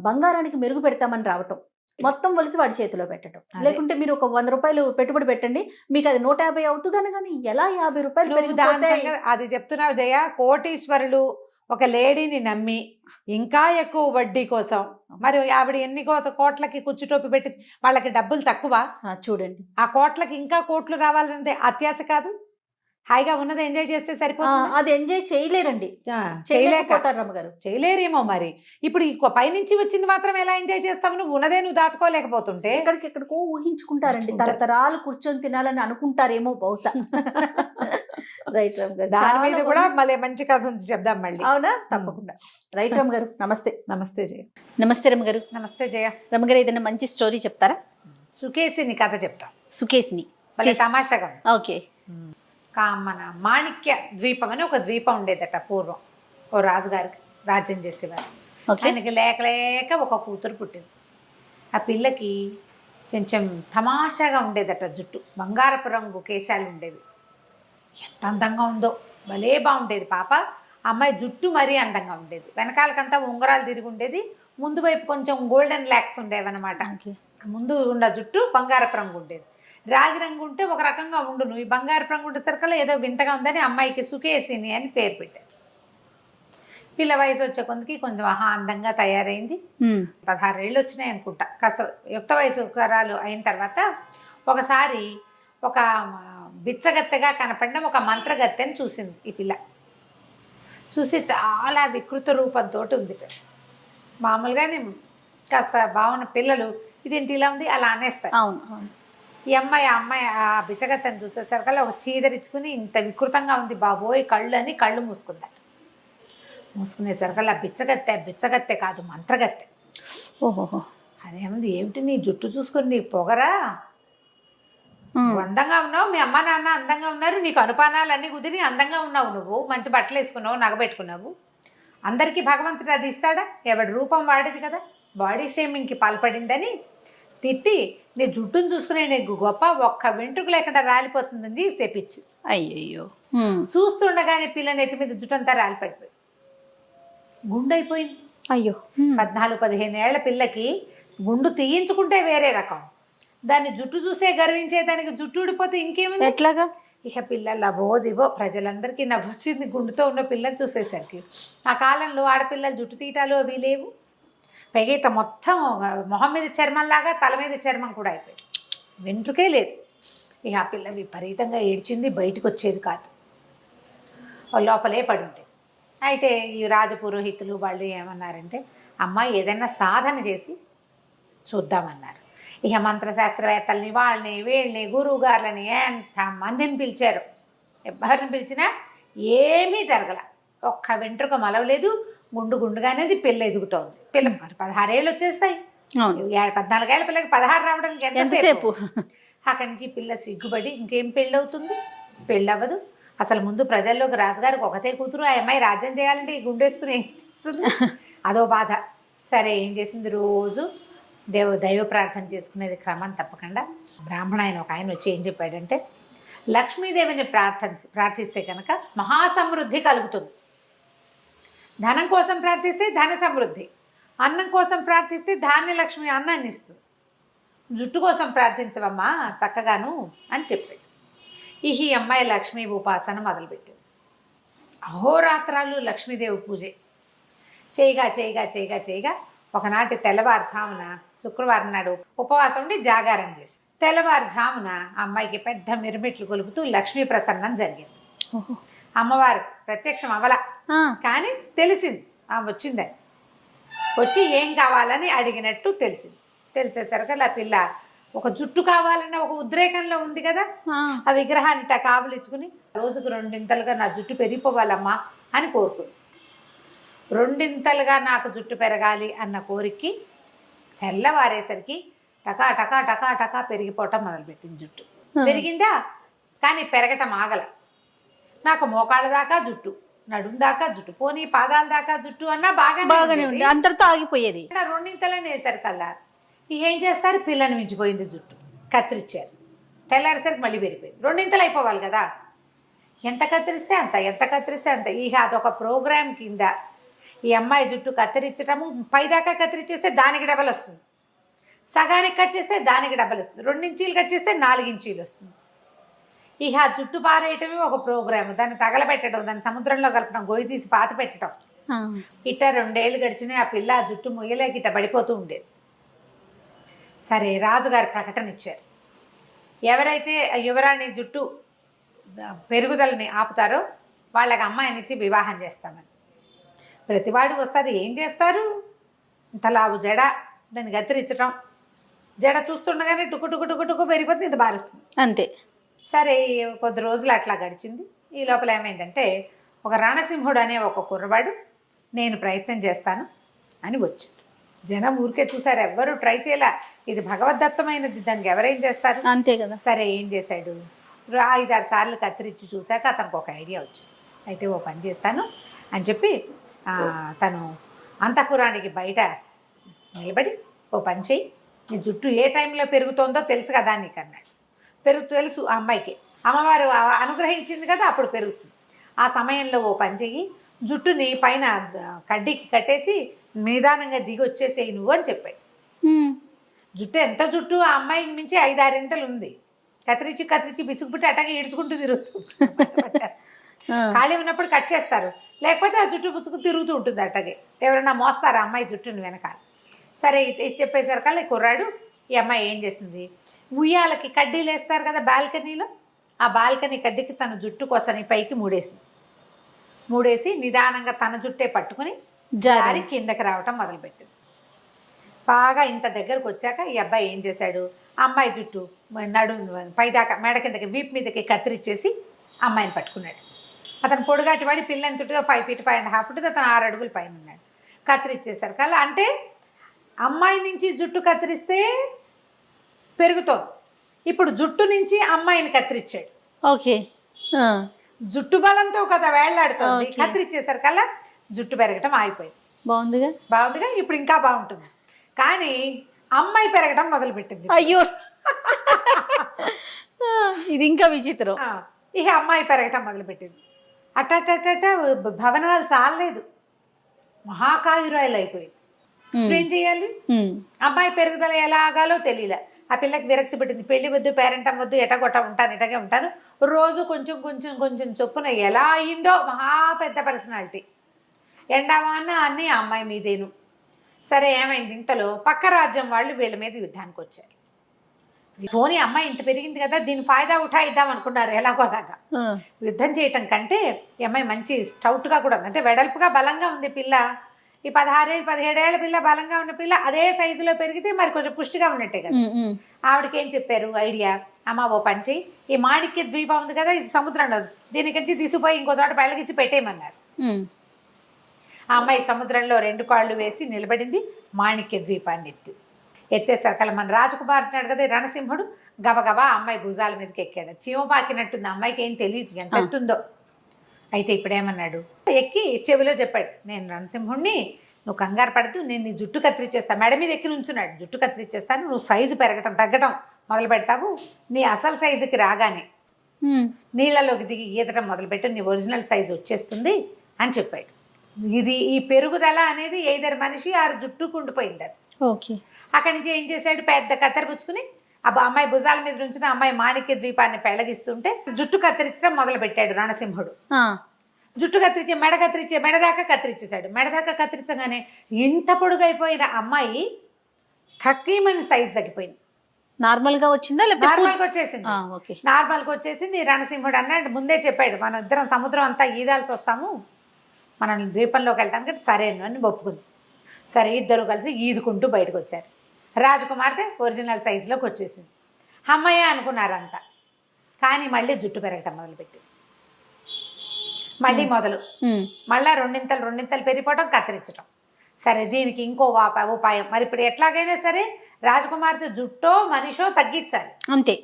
బంగారానికి మెరుగు పెడతామని రావటం, మొత్తం వలిసి వాడి చేతిలో పెట్టడం, లేకుంటే మీరు ఒక 100 రూపాయలు పెట్టుబడి పెట్టండి మీకు అది 150 అవుతుందని, కానీ ఎలా 50 రూపాయలు? అది చెప్తున్నావు జయ. కోటీశ్వరులు ఒక లేడీని నమ్మి ఇంకా ఎక్కువ వడ్డీ కోసం, మరి ఆవిడ ఎన్ని కోట్లకి కుచ్చుటోపి పెట్టి వాళ్ళకి డబ్బులు తక్కువ, చూడండి, ఆ కోట్లకి ఇంకా కోట్లు రావాలంటే అత్యాశ కాదు. హాయిగా ఉన్నది ఎంజాయ్ చేస్తే సరిపోతుంది. అది ఎంజాయ్ చేయలేరండి, చేయలేక చేయలేకపోతారు రమ్మగారు. చేయలేరేమో మరి. ఇప్పుడు ఈ పైనుంచి వచ్చింది మాత్రం ఎలా ఎంజాయ్ చేస్తావు? నువ్వు ఉన్నదే నువ్వు దాచుకోలేకపోతుంటే. ఎక్కడికెక్కడికో ఊహించుకుంటారండి, తరతరాలు కూర్చొని తినాలని అనుకుంటారేమో బహుశా. రైట్ రామ్ గారు, దాని మీద కూడా మళ్ళీ మంచి కథ ఉంది, చెప్దాం మళ్ళీ. అవునా, తప్పకుండా. రైట్ రామ్ గారు, నమస్తే. నమస్తే జయ. నమస్తే రమ్మగారు. నమస్తే జయ. రమ్మగారు, ఏదైనా మంచి స్టోరీ చెప్తారా? సుకేసిని కథ చెప్తా. సుకేసిని మళ్ళీ తమాషాగా. ఓకే. మన మాణిక్య ద్వీపం అని ఒక ద్వీపం ఉండేదట పూర్వం. ఓ రాజుగారికి రాజ్యం చేసేవారు. ఆయనకి లేక లేక ఒక కూతురు పుట్టింది. ఆ పిల్లకి కొంచెం తమాషాగా ఉండేదట జుట్టు, బంగారపు రంగు కేశాలు ఉండేవి. ఎంత అందంగా ఉందో, భలే బాగుండేది పాప. అమ్మాయి జుట్టు మరీ అందంగా ఉండేది, వెనకాలకంతా ఉంగరాలు తిరిగి ఉండేది, ముందు వైపు కొంచెం గోల్డెన్ ల్యాక్స్ ఉండేవన్నమాట. ముందు ఉన్న జుట్టు బంగారపు రంగు ఉండేది. రాగి రంగు ఉంటే ఒక రకంగా ఉండును, ఈ బంగారపు రంగు ఉండేసరికల్లా ఏదో వింతగా ఉందని అమ్మాయికి సుకేసిని అని పేరు పెట్టారు. పిల్ల వయసు వచ్చే కొందికి కొంచెం అందంగా తయారైంది. 16 ఏళ్ళు వచ్చినాయి అనుకుంటా. కాస్త యుక్త వయసు కరాలు అయిన తర్వాత ఒకసారి ఒక బిచ్చగత్తెగా కనపడిన ఒక మంత్రగత్తెని చూసింది ఈ పిల్ల. చూసి చాలా వికృత రూపంతో ఉంది. మామూలుగానే కాస్త భావన పిల్లలు ఇదేంటి ఇలా ఉంది అలా అనేస్తారు. అవును. ఈ అమ్మాయి ఆ బిచ్చగత్తెని చూసేసరికల్లా ఒక చీదరించుకుని, ఇంత వికృతంగా ఉంది బాబోయ్ కళ్ళు అని కళ్ళు మూసుకుందా. మూసుకునేసరికల్లా బిచ్చగత్తె కాదు, మంత్రగత్తె. ఓహో. అదేముంది, ఏమిటి నీ జుట్టు చూసుకుని నీ పొగరా, అందంగా ఉన్నావు, మీ అమ్మ నాన్న అందంగా ఉన్నారు, నీకు అనుపానాలన్నీ కుదిరి అందంగా ఉన్నావు, నువ్వు మంచి బట్టలు వేసుకున్నావు, నగబెట్టుకున్నావు, అందరికీ భగవంతుడు అది ఇస్తాడా? ఎవడి రూపం వాడేది కదా. బాడీ షేమింగ్కి పాల్పడిందని తిట్టి, నీ జుట్టును చూసుకునే నీకు గొప్ప, ఒక్క వెంట్రుకు లేకుండా రాలిపోతుందని చెప్పించి. అయ్యయ్యో. చూస్తుండగానే పిల్ల నెత్తి మీద జుట్టంతా రాలిపడిపోయి గుండు అయిపోయింది. అయ్యో. 14-15 ఏళ్ల పిల్లకి గుండు తీయించుకుంటే వేరే రకం, దాన్ని జుట్టు చూసే గర్వించేదానికి జుట్టు ఊడిపోతే ఇంకేముంది? ఎట్లాగా? ఇక పిల్లలు అబోదివో, ప్రజలందరికీ నవ్వొచ్చింది గుండుతో ఉన్న పిల్లని చూసేసరికి. ఆ కాలంలో ఆడపిల్లలు జుట్టు తీయటాలు అవి లేవు. పైగా ఇట్లా మొత్తం మొహం మీద చర్మంలాగా తల మీద చర్మం కూడా అయిపోయింది, వెంట్రుకే లేదు. ఇక ఆ పిల్ల విపరీతంగా ఏడ్చింది, బయటకు వచ్చేది కాదు, లోపలే పడి ఉండేది. అయితే ఈ రాజపురోహితులు వాళ్ళు ఏమన్నారంటే, అమ్మాయి ఏదైనా సాధన చేసి చూద్దామన్నారు. ఇక మంత్రశాస్త్రవేత్తల్ని వాళ్ళని వీళ్ళని గురువు గారులని ఎంతమందిని పిలిచారు. ఎవరిని పిలిచినా ఏమీ జరగల, ఒక్క వెంట్రుక మలవలేదు, గుండుగానేది పిల్ల ఎదుగుతోంది. పిల్ల 16 ఏళ్ళు వచ్చేస్తాయి, 14 ఏళ్ళ పిల్లకి 16 రావడానికి ఎంతసేపు? అక్కడి నుంచి పిల్ల సిగ్గుపడి ఇంకేం పెళ్ళవుతుంది, పెళ్ళవ్వదు. అసలు ముందు ప్రజల్లోకి రాజుగారికి ఒకతే కూతురు, ఆ అమ్మాయి రాజ్యం చేయాలంటే ఈ గుండెసుకుని ఏం చేస్తుంది, అదో బాధ. సరే ఏం చేసింది, రోజు దైవ ప్రార్థన చేసుకునేది క్రమం తప్పకుండా. బ్రాహ్మణ ఆయన ఒక ఆయన వచ్చి ఏం చెప్పాడంటే, లక్ష్మీదేవిని ప్రార్థిస్తే కనుక మహాసమృద్ధి కలుగుతుంది. ధనం కోసం ప్రార్థిస్తే ధన సమృద్ధి, అన్నం కోసం ప్రార్థిస్తే ధాన్యలక్ష్మి అన్నాన్ని ఇస్తుంది, జుట్టు కోసం ప్రార్థించవమ్మా చక్కగాను అని చెప్పాడు. ఈ అమ్మాయి లక్ష్మీ ఉపాసన మొదలుపెట్టింది. అహోరాత్రాలు లక్ష్మీదేవి పూజే చేయగా ఒకనాటి తెల్లవారుజామున, శుక్రవారం నాడు ఉపవాసం ఉండి జాగారం చేసి, తెల్లవారుజామున అమ్మాయికి పెద్ద మిరుమిట్లు కొలుపుతూ లక్ష్మీ ప్రసన్నం జరిగింది. అమ్మవారు ప్రత్యక్షం అవ్వల, కానీ తెలిసింది వచ్చిందని. వచ్చి ఏం కావాలని అడిగినట్టు తెలిసింది. తెలిసేసరికి ఆ పిల్ల ఒక జుట్టు కావాలన్న ఒక ఉద్రేకంలో ఉంది కదా, ఆ విగ్రహాన్ని కావులిచ్చుకుని రోజుకు 2 నా జుట్టు పెరిగిపోవాలమ్మా అని కోరుకుంది. 2 నాకు జుట్టు పెరగాలి అన్న కోరికకి తెల్లవారేసరికి టకా టకా టకా టకా పెరిగిపోవటం మొదలుపెట్టింది. జుట్టు పెరిగిందా, కానీ పెరగటం ఆగల. నాకు మోకాళ్ళ దాకా జుట్టు, నడుం దాకా జుట్టు, పోనీ పాదాల దాకా జుట్టు అన్నా బాగానే ఉంది, అంతటితో ఆగిపోయేది. 2 వేసరికల్లా ఏం చేస్తారు, పిల్లని మించిపోయింది జుట్టు, కత్తిరించారు. తెల్లారేసరికి మళ్ళీ పెరిగిపోయింది. 2 అయిపోవాలి కదా, ఎంత కత్తిరిస్తే అంత. ఇక అదొక ప్రోగ్రామ్ కింద ఈ అమ్మాయి జుట్టు కత్తిరించటము, పైదాకా కత్తిరించేస్తే దానికి డబల్ వస్తుంది, సగానికి కట్ చేస్తే దానికి డబల్ వస్తుంది, 2 ఇంచీలు కట్ చేస్తే 4 ఇంచీలు వస్తుంది. ఇక ఆ జుట్టు పారేయటమే ఒక ప్రోగ్రాము, దాన్ని తగలబెట్టడం, దాన్ని సముద్రంలో కలపడం, గొయ్యి తీసి పాత పెట్టడం. ఇట్ట 2 ఏళ్ళు గడిచినాయి. ఆ పిల్ల ఆ జుట్టు ముయ్యలేక ఇట్ట పడిపోతూ ఉండేది. సరే రాజుగారు ప్రకటన ఇచ్చారు, ఎవరైతే యువరాణి జుట్టు పెరుగుదలని ఆపుతారో వాళ్ళకి అమ్మాయినిచ్చి వివాహం చేస్తామని. ప్రతివాడు వస్తారు, ఏం చేస్తారు, తలావు జడ, దాన్ని కత్తిరించడం, జడ చూస్తుండగానే టుకు టుకు టుకు టుకు పెరిగిపోతుంది, ఇది బారుస్తుంది అంతే. సరే కొద్ది రోజులు అట్లా గడిచింది. ఈ లోపల ఏమైందంటే ఒక రణసింహుడు అనే ఒక కుర్రవాడు నేను ప్రయత్నం చేస్తాను అని వచ్చాడు. జనం ఊరికే చూసారు, ఎవ్వరూ ట్రై చేయలే, ఇది భగవద్దత్తమైనది, దానికి ఎవరేం చేస్తారు, అంతే కదా. సరే ఏం చేశాడు, 5-6 సార్లు కత్తిరించి చూశాక అతనికి ఒక ఐడియా వచ్చింది. అయితే ఓ పని చేస్తాను అని చెప్పి తను అంతఃపురానికి బయట నిలబడి ఓ పని చేయి, నీ జుట్టు ఏ టైంలో పెరుగుతోందో తెలుసు కదా నీకు అన్నాడు. తెలుసు ఆ అమ్మాయికి, అమ్మవారు అనుగ్రహించింది కదా అప్పుడు పెరుగుతుంది. ఆ సమయంలో ఓ పని చెయ్యి, జుట్టుని పైన కడ్డీకి కట్టేసి నిదానంగా దిగి వచ్చేసేయి నువ్వు అని చెప్పాడు. జుట్టు ఎంత జుట్టు ఆ అమ్మాయికి మించి 5-6 ఇంతలు ఉంది. కత్తిరించి బిసుగుపుట్టి అట్టగా ఈడ్చుకుంటూ తిరుగుతుంది. ఖాళీ ఉన్నప్పుడు కట్ చేస్తారు, లేకపోతే ఆ జుట్టు పుచ్చుకు తిరుగుతూ ఉంటుంది అట్టగే. ఎవరైనా మోస్తారు ఆ అమ్మాయి జుట్టుని వెనకాల. సరే ఇది చెప్పేసరికల్లా కుర్రాడు, ఈ అమ్మాయి ఏం చేసింది, ఉయ్యాలకి కడ్డీలు వేస్తారు కదా బాల్కనీలో, ఆ బాల్కనీ కడ్డీకి తన జుట్టు కోసని పైకి మూడేసి నిదానంగా తన జుట్టే పట్టుకుని జారి కిందకి రావటం మొదలుపెట్టింది. బాగా ఇంత దగ్గరకు వచ్చాక ఈ అబ్బాయి ఏం చేశాడు, అమ్మాయి జుట్టు పైదాకా మెడ కిందకి వీపు మీదకి కత్తిరించేసి అమ్మాయిని పట్టుకున్నాడు. అతను పొడుగాటివాడి, పిల్లని చుట్టూ 5 feet 5.5 feet, అతను 6 అడుగుల పైన ఉన్నాడు. కత్తిరించేశారు కల్లా, అంటే అమ్మాయి నుంచి జుట్టు కత్తిరిస్తే పెరుగుతోంది, ఇప్పుడు జుట్టు నుంచి అమ్మాయిని కత్తిరించాడు. ఓకే, జుట్టు బలంతో కదా వేళ్లాడుతుంది, కత్తిరించేశారు కల్లా జుట్టు పెరగటం ఆగిపోయింది. బాగుందిగా, ఇప్పుడు ఇంకా బాగుంటుంది. కానీ అమ్మాయి పెరగటం మొదలుపెట్టింది. అయ్యో, ఇది ఇంకా విచిత్రం. ఇక అమ్మాయి పెరగటం మొదలుపెట్టింది. అట్ట భవనాలు చాలలేదు, మహాకాయురాయలు అయిపోయింది. ఇప్పుడు ఏం చేయాలి, అమ్మాయి పెరుగుదల ఎలా ఆగాలో తెలియలే. ఆ పిల్లకి విరక్తి పెట్టింది, పెళ్లి వద్దు, పేరెంటం వద్దు, ఎటగొట్ట ఉంటాను, ఇటగే ఉంటాను, రోజు కొంచెం కొంచెం కొంచెం చొప్పున ఎలా అయిందో మహా పెద్ద పర్సనాలిటీ. ఎండావాన అన్నీ అమ్మాయి మీదేను. సరే ఏమైంది, ఇంతలో పక్క రాజ్యం వాళ్ళు వీళ్ళ మీద యుద్ధానికి వచ్చారు. పోనీ అమ్మాయి ఇంత పెరిగింది కదా, దీని ఫాయిదా ఉఠాయిద్దాం అనుకున్నారు ఎలాగోలాగా. యుద్ధం చేయటం కంటే ఈ అమ్మాయి మంచి స్టౌట్గా కూడా ఉంది, అంటే వెడల్పుగా బలంగా ఉంది పిల్ల. ఈ 16-17 ఏళ్ల పిల్ల, బలంగా ఉన్న పిల్ల అదే సైజులో పెరిగితే మరి కొంచెం పుష్టిగా ఉన్నట్టే కదా. ఆవిడకి ఏం చెప్పారు ఐడియా, అమ్మ ఓ పని చేయి, ఈ మాణిక్య ద్వీపం ఉంది కదా, ఇది సముద్రంలో, దీనికించి తీసుకుపోయి ఇంకో చోట పెళ్ళగిచ్చి పెట్టేయమన్నారు. ఆ అమ్మాయి సముద్రంలో 2 కాళ్ళు వేసి నిలబడింది, మాణిక్య ద్వీపాన్ని ఎత్తేసరికల్లా మన రాజకుమార్ అంటున్నాడు కదా రణసింహుడు, గబగబా అమ్మాయి భుజాల మీదకి ఎక్కాడు. చీమ పాకినట్టుంది, అమ్మాయికి ఏం తెలియదు ఎంత ఎత్తుందో. అయితే ఇప్పుడేమన్నాడు, ఎక్కి చెవిలో చెప్పాడు, నేను రణసింహుడిని, నువ్వు కంగారు పడుతూ నేను నీ జుట్టు కత్తిరించేస్తాను. మెడ మీద ఎక్కి నుంచున్నాడు, జుట్టు కత్తిరించేస్తాను, నువ్వు సైజు తగ్గటం మొదలు పెడతావు, నీ అసలు సైజుకి రాగానే నీళ్ళలోకి దిగి ఈదటం మొదలుపెట్టు, నీ ఒరిజినల్ సైజు వచ్చేస్తుంది అని చెప్పాడు. ఈ పెరుగుదల అనేది ఏదర్ మనిషి ఆ జుట్టుకు ఉండిపోయింది అది. ఓకే, అక్కడి నుంచి ఏం చేశాడు, పెద్ద కత్తెర పుచ్చుకుని అమ్మాయి భుజాల మీద నుంచి అమ్మాయి మాణిక్య ద్వీపాన్ని పెళ్ళగిస్తుంటే జుట్టు కత్తిరించడం మొదలు పెట్టాడు రణసింహుడు. జుట్టు మెడ దాకా కత్తిరించేశాడు. మెడ దాకా కత్తిరించగానే ఇంత పొడుగైపోయిన అమ్మాయి 30 సైజ్ తగ్గిపోయింది. నార్మల్గా వచ్చిందా? నార్మల్గా వచ్చేసింది. నార్మల్గా వచ్చేసింది. రణసింహుడు అన్నాడు, ముందే చెప్పాడు, మనం ఇద్దరం సముద్రం అంతా ఈదాల్సి వస్తాము, మనం ద్వీపంలోకి వెళ్తానికి సరే అని ఒప్పుకుంది. సరే ఇద్దరు కలిసి ఈదుకుంటూ బయటకు వచ్చారు. రాజకుమార్తె ఒరిజినల్ సైజులోకి వచ్చేసింది. అమ్మయ్య అనుకున్నారంతా. కానీ మళ్ళీ జుట్టు పెరగటం మొదలుపెట్టింది. మళ్ళీ మళ్ళీ రెండింతలు పెరిగిపోవడం, కత్తిరించడం. సరే దీనికి ఇంకో ఉపాయం. మరి ఇప్పుడు ఎట్లాగైనా సరే రాజకుమార్తె జుట్టో మనిషో తగ్గించాలి. అంతే,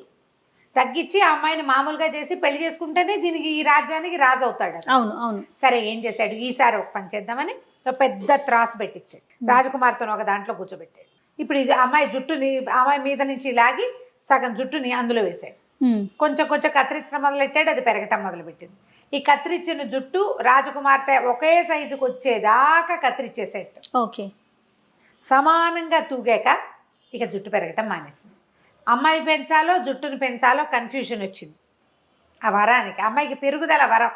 తగ్గించి ఆ అమ్మాయిని మామూలుగా చేసి పెళ్లి చేసుకుంటేనే దీనికి ఈ రాజ్యానికి రాజు అవుతాడు. అవును. సరే ఏం చేశాడు, ఈసారి ఒక పని చేద్దామని పెద్ద త్రాసు పెట్టించాడు. రాజకుమార్తెను ఒక దాంట్లో కూర్చోబెట్టాడు. ఇప్పుడు ఇది అమ్మాయి మీద నుంచి లాగి సగం జుట్టుని అందులో వేశాడు. కొంచెం కొంచెం కత్తిరించడం మొదలెట్టాడు, అది పెరగటం మొదలుపెట్టింది. ఈ కత్తిరించిన జుట్టు రాజకుమార్తె ఒకే సైజుకి వచ్చేదాకా కత్తిరించేసేట. ఓకే, సమానంగా తూగాక ఇక జుట్టు పెరగటం మానేసింది. అమ్మాయి పెంచాలో జుట్టును పెంచాలో కన్ఫ్యూషన్ వచ్చింది. ఆ వరానికి అమ్మాయికి పెరుగుదల వరం.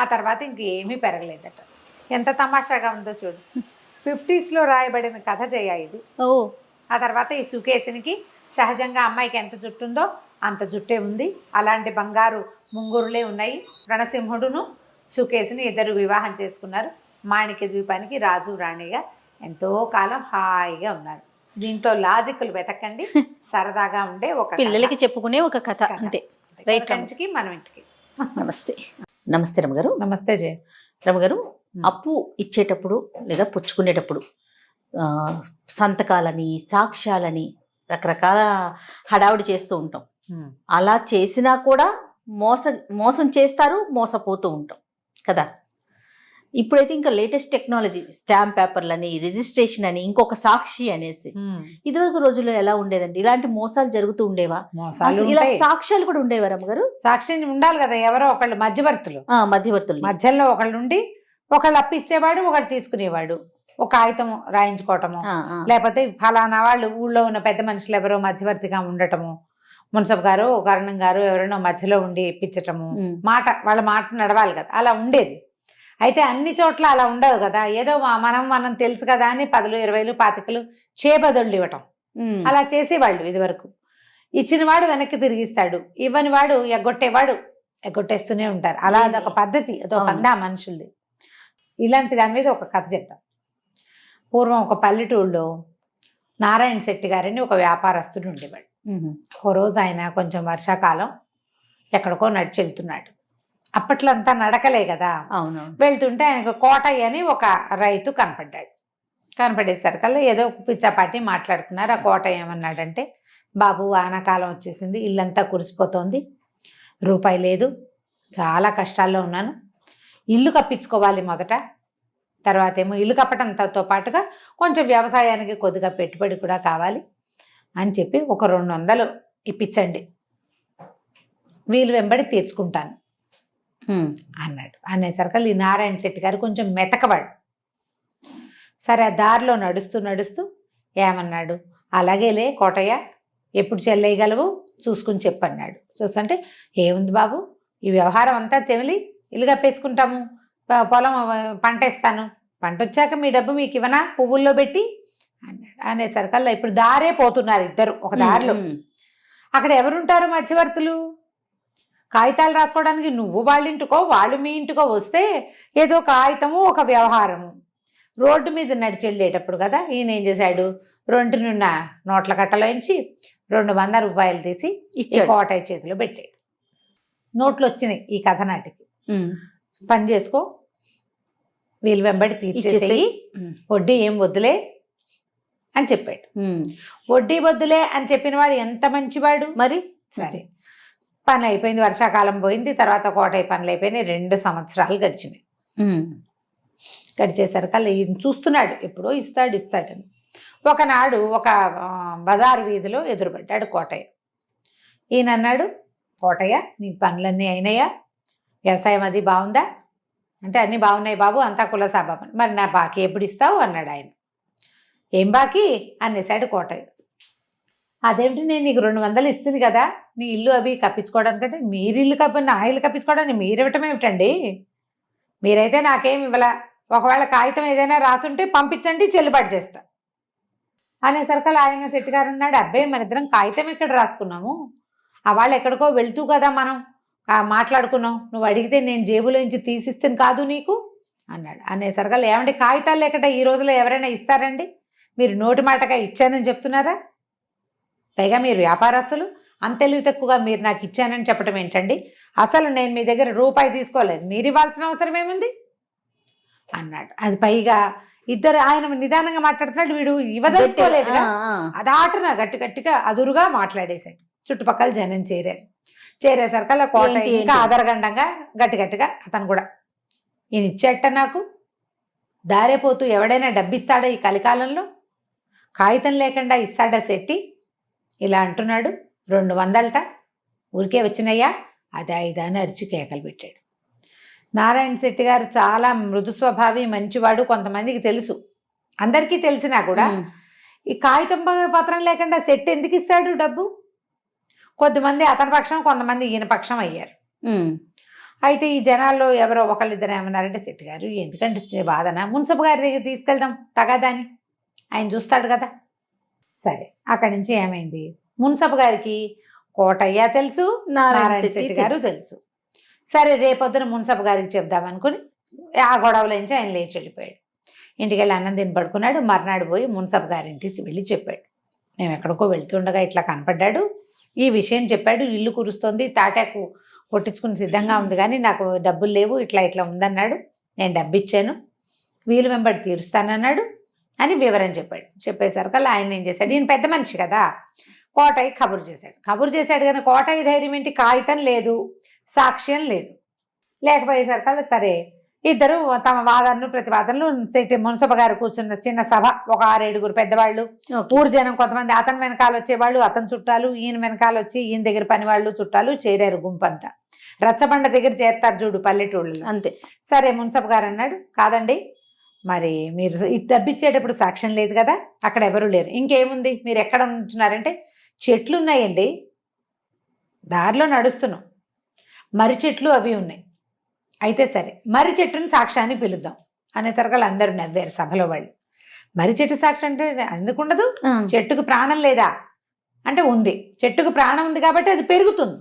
ఆ తర్వాత ఇంకేమీ పెరగలేదట. ఎంత తమాషాగా ఉందో చూడు. 50s రాయబడిన కథ జయ ఇది. ఆ తర్వాత ఈ సుకేసునికి సహజంగా అమ్మాయికి ఎంత జుట్టు ఉందో అంత జుట్టే ఉంది. అలాంటి బంగారు ముంగురులే ఉన్నాయి. రణసింహుడును సుకేసిని ఇద్దరు వివాహం చేసుకున్నారు. మాణిక్య ద్వీపానికి రాజు రాణిగా ఎంతో కాలం హాయిగా ఉన్నారు. దీంట్లో లాజిక్లు వెతకండి, సరదాగా ఉండే ఒక పిల్లలకి చెప్పుకునే ఒక కథ అంతే. రైట్, కంచికి మనం ఇంటికి. నమస్తే. నమస్తే రమగారు. నమస్తే జయ. రమగారు, అప్పు ఇచ్చేటప్పుడు లేదా పుచ్చుకునేటప్పుడు సంతకాలని, సాక్ష్యాలని రకరకాల హడావుడి చేస్తూ ఉంటాం. అలా చేసినా కూడా మోసం చేస్తారు, మోసపోతూ ఉంటాం కదా. ఇప్పుడైతే ఇంకా లేటెస్ట్ టెక్నాలజీ, స్టాంప్ పేపర్లని, రిజిస్ట్రేషన్ అని, ఇంకొక సాక్షి అనేసి. ఇదివరకు రోజుల్లో ఎలా ఉండేదండి? ఇలాంటి మోసాలు జరుగుతూ ఉండేవా? ఇలా సాక్ష్యాలు కూడా ఉండేవా రమ్మగారు? సాక్షి ఉండాలి కదా, ఎవరో ఒకళ్ళు మధ్యవర్తులు మధ్యలో ఒకళ్ళు ఉండి ఒకళ్ళు అప్పు ఇచ్చేవాడు, ఒకళ్ళు తీసుకునేవాడు. ఒక కాగితం రాయించుకోవటము, లేకపోతే ఫలానా వాళ్ళు ఊళ్ళో ఉన్న పెద్ద మనుషులు ఎవరో మధ్యవర్తిగా ఉండటము, మున్సబ్ గారు కరణం గారు ఎవరైనా మధ్యలో ఉండి ఇప్పించటము, వాళ్ళ మాట నడవాలి కదా, అలా ఉండేది. అయితే అన్ని చోట్ల అలా ఉండదు కదా. ఏదో మనం తెలుసు కదా అని 10, 20, 25 చేబదుళ్ళు ఇవ్వటం, అలా చేసేవాళ్ళు ఇదివరకు. ఇచ్చిన వాడు వెనక్కి తిరిగిస్తాడు, ఇవ్వని వాడు ఎగ్గొట్టేస్తూనే ఉంటారు. అలా అదొక పద్ధతి, అదొక పందా మనుషులది. ఇలాంటి దాని మీద ఒక కథ చెప్తాం. పూర్వం ఒక పల్లెటూళ్ళలో నారాయణ శెట్టి గారని ఒక వ్యాపారస్తుడు ఉండేవాడు. ఓ రోజు ఆయన కొంచెం వర్షాకాలం ఎక్కడికో నడిచి వెళ్తున్నాడు. అప్పట్లో అంతా నడకలే కదా. అవును. వెళ్తుంటే ఆయనకు కోటయ్య అని ఒక రైతు కనపడ్డాడు. కనపడేసరికల్లా ఏదో పిచ్చాపాటి మాట్లాడుకున్నారు. ఆ కోటయ్య ఏమన్నాడంటే, బాబు వానాకాలం వచ్చేసింది, ఇల్లంతా కురిసిపోతుంది, రూపాయి లేదు, చాలా కష్టాల్లో ఉన్నాను, ఇల్లు కప్పించుకోవాలి మొదట, తర్వాత ఏమో ఇల్లు కప్పటంతో పాటుగా కొంచెం వ్యవసాయానికి కొద్దిగా పెట్టుబడి కూడా కావాలి అని చెప్పి ఒక 200 ఇప్పించండి, వీలు వెంబడి తీర్చుకుంటాను అన్నాడు. అనేసరికి ఈ నారాయణ శెట్టి గారు కొంచెం మెతకవాడు. సరే, ఆ దారిలో నడుస్తూ ఏమన్నాడు, అలాగేలే కోటయ్య, ఎప్పుడు చెల్లేయగలవు చూసుకుని చెప్పన్నాడు. చూస్తుంటే, ఏముంది బాబు, ఈ వ్యవహారం అంతా తెమిలి ఇల్లు కప్పేసుకుంటాము, పొలం పంట వేస్తాను, పంట వచ్చాక మీ డబ్బు మీకు ఇవ్వనా పువ్వుల్లో పెట్టి అన్నాడు. అనేసరికల్లా ఇప్పుడు దారే పోతున్నారు ఇద్దరు ఒక దారిలో. అక్కడ ఎవరుంటారు మధ్యవర్తులు? కాగితాలు రాసుకోవడానికి నువ్వు వాళ్ళ ఇంటికో వాళ్ళు మీ ఇంటికో వస్తే ఏదో కాగితము ఒక వ్యవహారము. రోడ్డు మీద నడిచి వెళ్ళేటప్పుడు కదా ఈయన ఏం చేశాడు, 2 నోట్ల కట్టలోంచి 200 రూపాయలు తీసి కోటయ్య చేతిలో పెట్టాడు. నోట్లు వచ్చినాయి ఈ కథ నాటికి. పని చేసుకో, వీళ్ళు వెంబడి తీర్చేసేయి, వడ్డీ ఏం వద్దులే అని చెప్పాడు. వడ్డీ వద్దులే అని చెప్పిన వాడు ఎంత మంచివాడు మరి. సరే, పని అయిపోయింది, వర్షాకాలం పోయింది, తర్వాత కోటయ్య పనులు అయిపోయినాయి. 2 సంవత్సరాలు గడిచినాయి. గడిచేసరికల్లా ఈయన చూస్తున్నాడు, ఎప్పుడో ఇస్తాడని. ఒకనాడు ఒక బజారు వీధిలో ఎదురుపడ్డాడు కోటయ్య. ఈయన అన్నాడు, కోటయ్య నీ పనులన్నీ అయినాయా, వ్యవసాయం అది బాగుందా అంటే, అన్నీ బాగున్నాయి బాబు, అంతా కులసాబాబు. మరి నా బాకీ ఎప్పుడు ఇస్తావు అన్నాడు ఆయన. ఏం బాకీ అనేసాడు కోటయ్య. అదేమిటి, నేను నీకు 200 ఇస్తుంది కదా నీ ఇల్లు అవి కప్పించుకోవడానికంటే, మీరు ఇల్లు నా ఇల్లు కప్పించుకోవడానికి మీరు ఇవ్వటం ఏమిటండి, మీరైతే నాకేమి ఇవ్వలా, ఒకవేళ కాగితం ఏదైనా రాసుంటే పంపించండి చెల్లుబాటు చేస్తా అనేసరికి ఆయన శెట్టి గారు ఉన్నాడు, అబ్బాయి మన ఇద్దరం కాగితం ఎక్కడ రాసుకున్నాము, ఆ వాళ్ళు ఎక్కడికో వెళ్తూ కదా మనం మాట్లాడుకున్నాం, నువ్వు అడిగితే నేను జేబులోంచి తీసిస్తాను కాదు నీకు అన్నాడు. అనేసరికల్లా ఏమంటే కాగితాలు లేకుండా ఈ రోజులో ఎవరైనా ఇస్తారండి, మీరు నోటి మాటగా ఇచ్చానని చెప్తున్నారా, పైగా మీరు వ్యాపారస్తులు, అంతెలివి తక్కువగా మీరు నాకు ఇచ్చానని చెప్పడం ఏంటండి, అసలు నేను మీ దగ్గర రూపాయి తీసుకోలేదు, మీరు ఇవ్వాల్సిన అవసరం ఏముంది అన్నాడు. అది పైగా ఇద్దరు ఆయన నిదానంగా మాట్లాడుతున్నాడు, వీడు ఇవ్వదలుచుకోలేదుగా, అదాటన గట్టిగా అదురుగా మాట్లాడేశాడు. చుట్టుపక్కల జనం చేరేసరికల్లా కోటయ్య ఇంకా ఆదరగండంగా గట్టిగా అతను కూడా, ఈయన ఇచ్చేట నాకు దారేపోతూ ఎవడైనా డబ్బిస్తాడా ఈ కలికాలంలో, కాగితం లేకుండా ఇస్తాడా శెట్టి, ఇలా అంటున్నాడు, 200 ఊరికే వచ్చినయ్యా, అది 5 అని అరిచి కేకలు పెట్టాడు. నారాయణ శెట్టి గారు చాలా మృదు స్వభావి, మంచివాడు, కొంతమందికి తెలుసు, అందరికీ తెలిసినా కూడా ఈ కాగితం పత్రం లేకుండా శెట్టి ఎందుకు ఇస్తాడు డబ్బు. కొద్దిమంది అతని పక్షం, కొంతమంది ఈయన పక్షం అయ్యారు. అయితే ఈ జనాల్లో ఎవరో ఒకళ్ళిద్దరు ఏమన్నారంటే, శెట్టి గారు ఎందుకంటే వచ్చే బాధన, మున్సబ్ గారి దగ్గర తీసుకెళ్దాం తగాదాని, ఆయన చూస్తాడు కదా. సరే, అక్కడి నుంచి ఏమైంది, మున్సబ్ గారికి కోటయ్య తెలుసు, నారాయణ శెట్టి గారు తెలుసు. సరే రేపొద్దున మున్సబ్ గారికి చెప్దామనుకుని ఆ గొడవల నుంచి ఆయన లేచి వెళ్ళిపోయాడు. ఇంటికి వెళ్ళి అన్నం తిని పడుకున్నాడు. మర్నాడు పోయి మున్సబ్ గారింటికి వెళ్ళి చెప్పాడు, మేము ఎక్కడికో వెళ్తుండగా ఇట్లా కనపడ్డాడు, ఈ విషయం చెప్పాడు, ఇల్లు కురుస్తోంది, తాటాకు కొట్టించుకుని సిద్ధంగా ఉంది కానీ నాకు డబ్బులు లేవు, ఇట్లా ఇట్లా ఉందన్నాడు, నేను డబ్బు ఇచ్చాను, వీలు వెంబడి తీరుస్తానన్నాడు అని వివరం చెప్పాడు. చెప్పేసరికల్లా ఆయన ఏం చేశాడు, ఈయన పెద్ద మనిషి కదా, కోటయ్య కబురు చేశాడు కానీ కోటయ్య ధైర్యం ఏంటి, కాగితం లేదు, సాక్ష్యం లేదు. లేకపోయేసరికల్లా సరే ఇద్దరు తమ వాదనలు ప్రతివాదనలు మున్సబ గారు కూర్చున్న చిన్న సభ, ఒక 6-7 పెద్దవాళ్ళు, ఊరు జనం కొంతమంది, అతని వెనకాల వచ్చేవాళ్ళు, అతని చుట్టాలు, ఈయన వెనకాల వచ్చి ఈయన దగ్గర పనివాళ్ళు చుట్టాలు చేరారు. గుంపంతా రచ్చబండ దగ్గర చేరతారు చూడు పల్లెటూళ్ళు అంతే. సరే మున్సబ గారు అన్నాడు, కాదండి మరి మీరు డబ్బిచ్చేటప్పుడు సాక్ష్యం లేదు కదా, అక్కడ ఎవరు లేరు, ఇంకేముంది, మీరు ఎక్కడ ఉంటున్నారంటే చెట్లు ఉన్నాయండి, దారిలో నడుస్తున్నాం, మర్రి చెట్లు అవి ఉన్నాయి, అయితే సరే మర్రి చెట్టుని సాక్ష్యాన్ని పిలుద్దాం అనేసరికి అందరూ నవ్వారు సభలో వాళ్ళు. మర్రి చెట్టు సాక్ష్యం అంటే ఎందుకు ఉండదు, చెట్టుకు ప్రాణం లేదా అంటే ఉంది, చెట్టుకు ప్రాణం ఉంది కాబట్టి అది పెరుగుతుంది,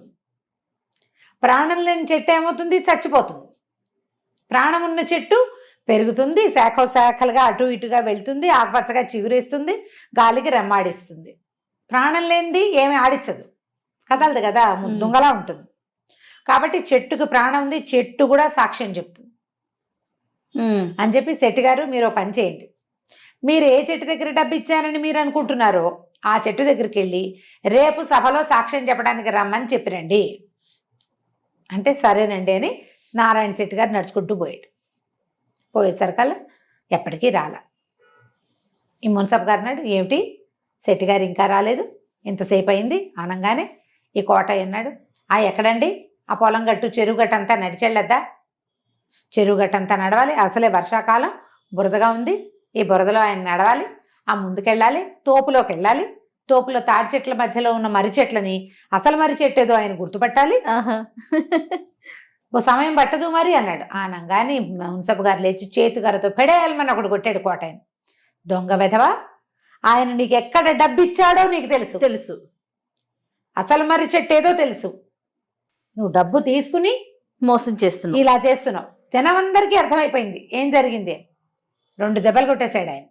ప్రాణం లేని చెట్టు ఏమవుతుంది, చచ్చిపోతుంది. ప్రాణం ఉన్న చెట్టు పెరుగుతుంది, శాఖలుగా అటు ఇటుగా వెళ్తుంది, ఆకుపచ్చగా చిగురేస్తుంది, గాలికి రెమ్మాడిస్తుంది. ప్రాణం లేనిది ఏమి ఆడించదు, కదలదు కదా, దుంగలా ఉంటుంది. కాబట్టి చెట్టుకు ప్రాణం ఉంది, చెట్టు కూడా సాక్ష్యం చెప్తుంది అని చెప్పి శెట్టి గారు మీరు ఒక పని చేయండి, మీరు ఏ చెట్టు దగ్గర డబ్బు ఇచ్చారని మీరు అనుకుంటున్నారో ఆ చెట్టు దగ్గరికి వెళ్ళి రేపు సభలో సాక్ష్యం చెప్పడానికి రమ్మని చెప్పిరండి అంటే సరేనండి అని నారాయణ శెట్టి గారు నడుచుకుంటూ పోయేసరికల్లా ఎప్పటికీ రాలా. ఈ మున్సబ్ గారు అన్నాడు, ఏమిటి శెట్టి గారు ఇంకా రాలేదు, ఇంతసేపు అయింది అనగానే ఈ కోటయ్య అన్నాడు, ఎక్కడండి ఆ పొలం గట్టు చెరువు గట్టు అంతా నడిచెళ్ళద్దా, చెరువు గట్టు అంతా నడవాలి, అసలే వర్షాకాలం బురదగా ఉంది, ఈ బురదలో ఆయన నడవాలి, ఆ ముందుకెళ్ళాలి, తోపులోకి వెళ్ళాలి, తోపులో తాడి చెట్ల మధ్యలో ఉన్న మర్రి చెట్లని, అసలు మర్రి చెట్టు ఏదో ఆయన గుర్తుపట్టాలి, ఓ సమయం పట్టదు మరి అన్నాడు. అనగానే మున్సబ్ గారు లేచి చేతికరతో పెడేయాలమని ఒకడు కొట్టాడు కోటయ్యని. దొంగ వెధవా, ఆయన నీకు ఎక్కడ డబ్బు ఇచ్చాడో నీకు తెలుసు, అసలు మర్రి చెట్టు ఏదో తెలుసు, నువ్వు డబ్బు తీసుకుని మోసం చేస్తున్నావు, ఇలా చేస్తున్నావు. జనమందరికీ అర్థమైపోయింది ఏం జరిగింది. 2 దెబ్బలు కొట్టేశాడు ఆయన.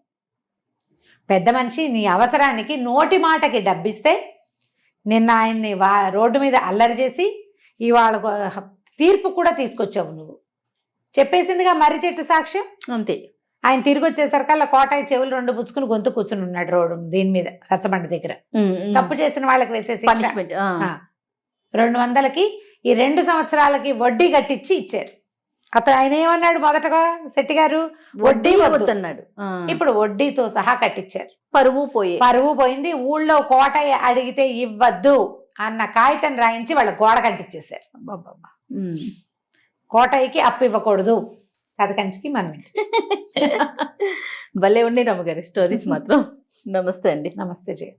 పెద్ద మనిషి నీ అవసరానికి నోటి మాటకి డబ్బిస్తే నిన్న ఆయన్ని రోడ్డు మీద అల్లరి చేసి ఇవాళ తీర్పు కూడా తీసుకొచ్చావు నువ్వు. చెప్పేసిందిగా మర్రి చెట్టు సాక్ష్యం అంతే. ఆయన తిరిగి వచ్చేసరికల్లా కోటయ్య చెవులు 2 పుచ్చుకుని గొంతు కూర్చుని ఉన్నాడు రోడ్డు దీని మీద రచ్చబండ దగ్గర. తప్పు చేసిన వాళ్ళకి వేసేసి 200కి ఈ 2 సంవత్సరాలకి వడ్డీ కట్టించి ఇచ్చారు. అప్పుడు ఆయన ఏమన్నాడు మొదటగా శెట్టి గారు, వడ్డీ వద్దన్నాడు. ఇప్పుడు వడ్డీతో సహా కట్టించారు. పరువు పోయింది. ఊళ్ళో కోటయ్య అడిగితే ఇవ్వద్దు అన్న కాగితం రాయించి వాళ్ళ గోడ కట్టించేశారు. కోటయ్యకి అప్పు ఇవ్వకూడదు, కథ కంచికి మనం భలే ఉండే రమ్మగారి స్టోరీస్ మాత్రం. నమస్తే అండి. నమస్తే జయ.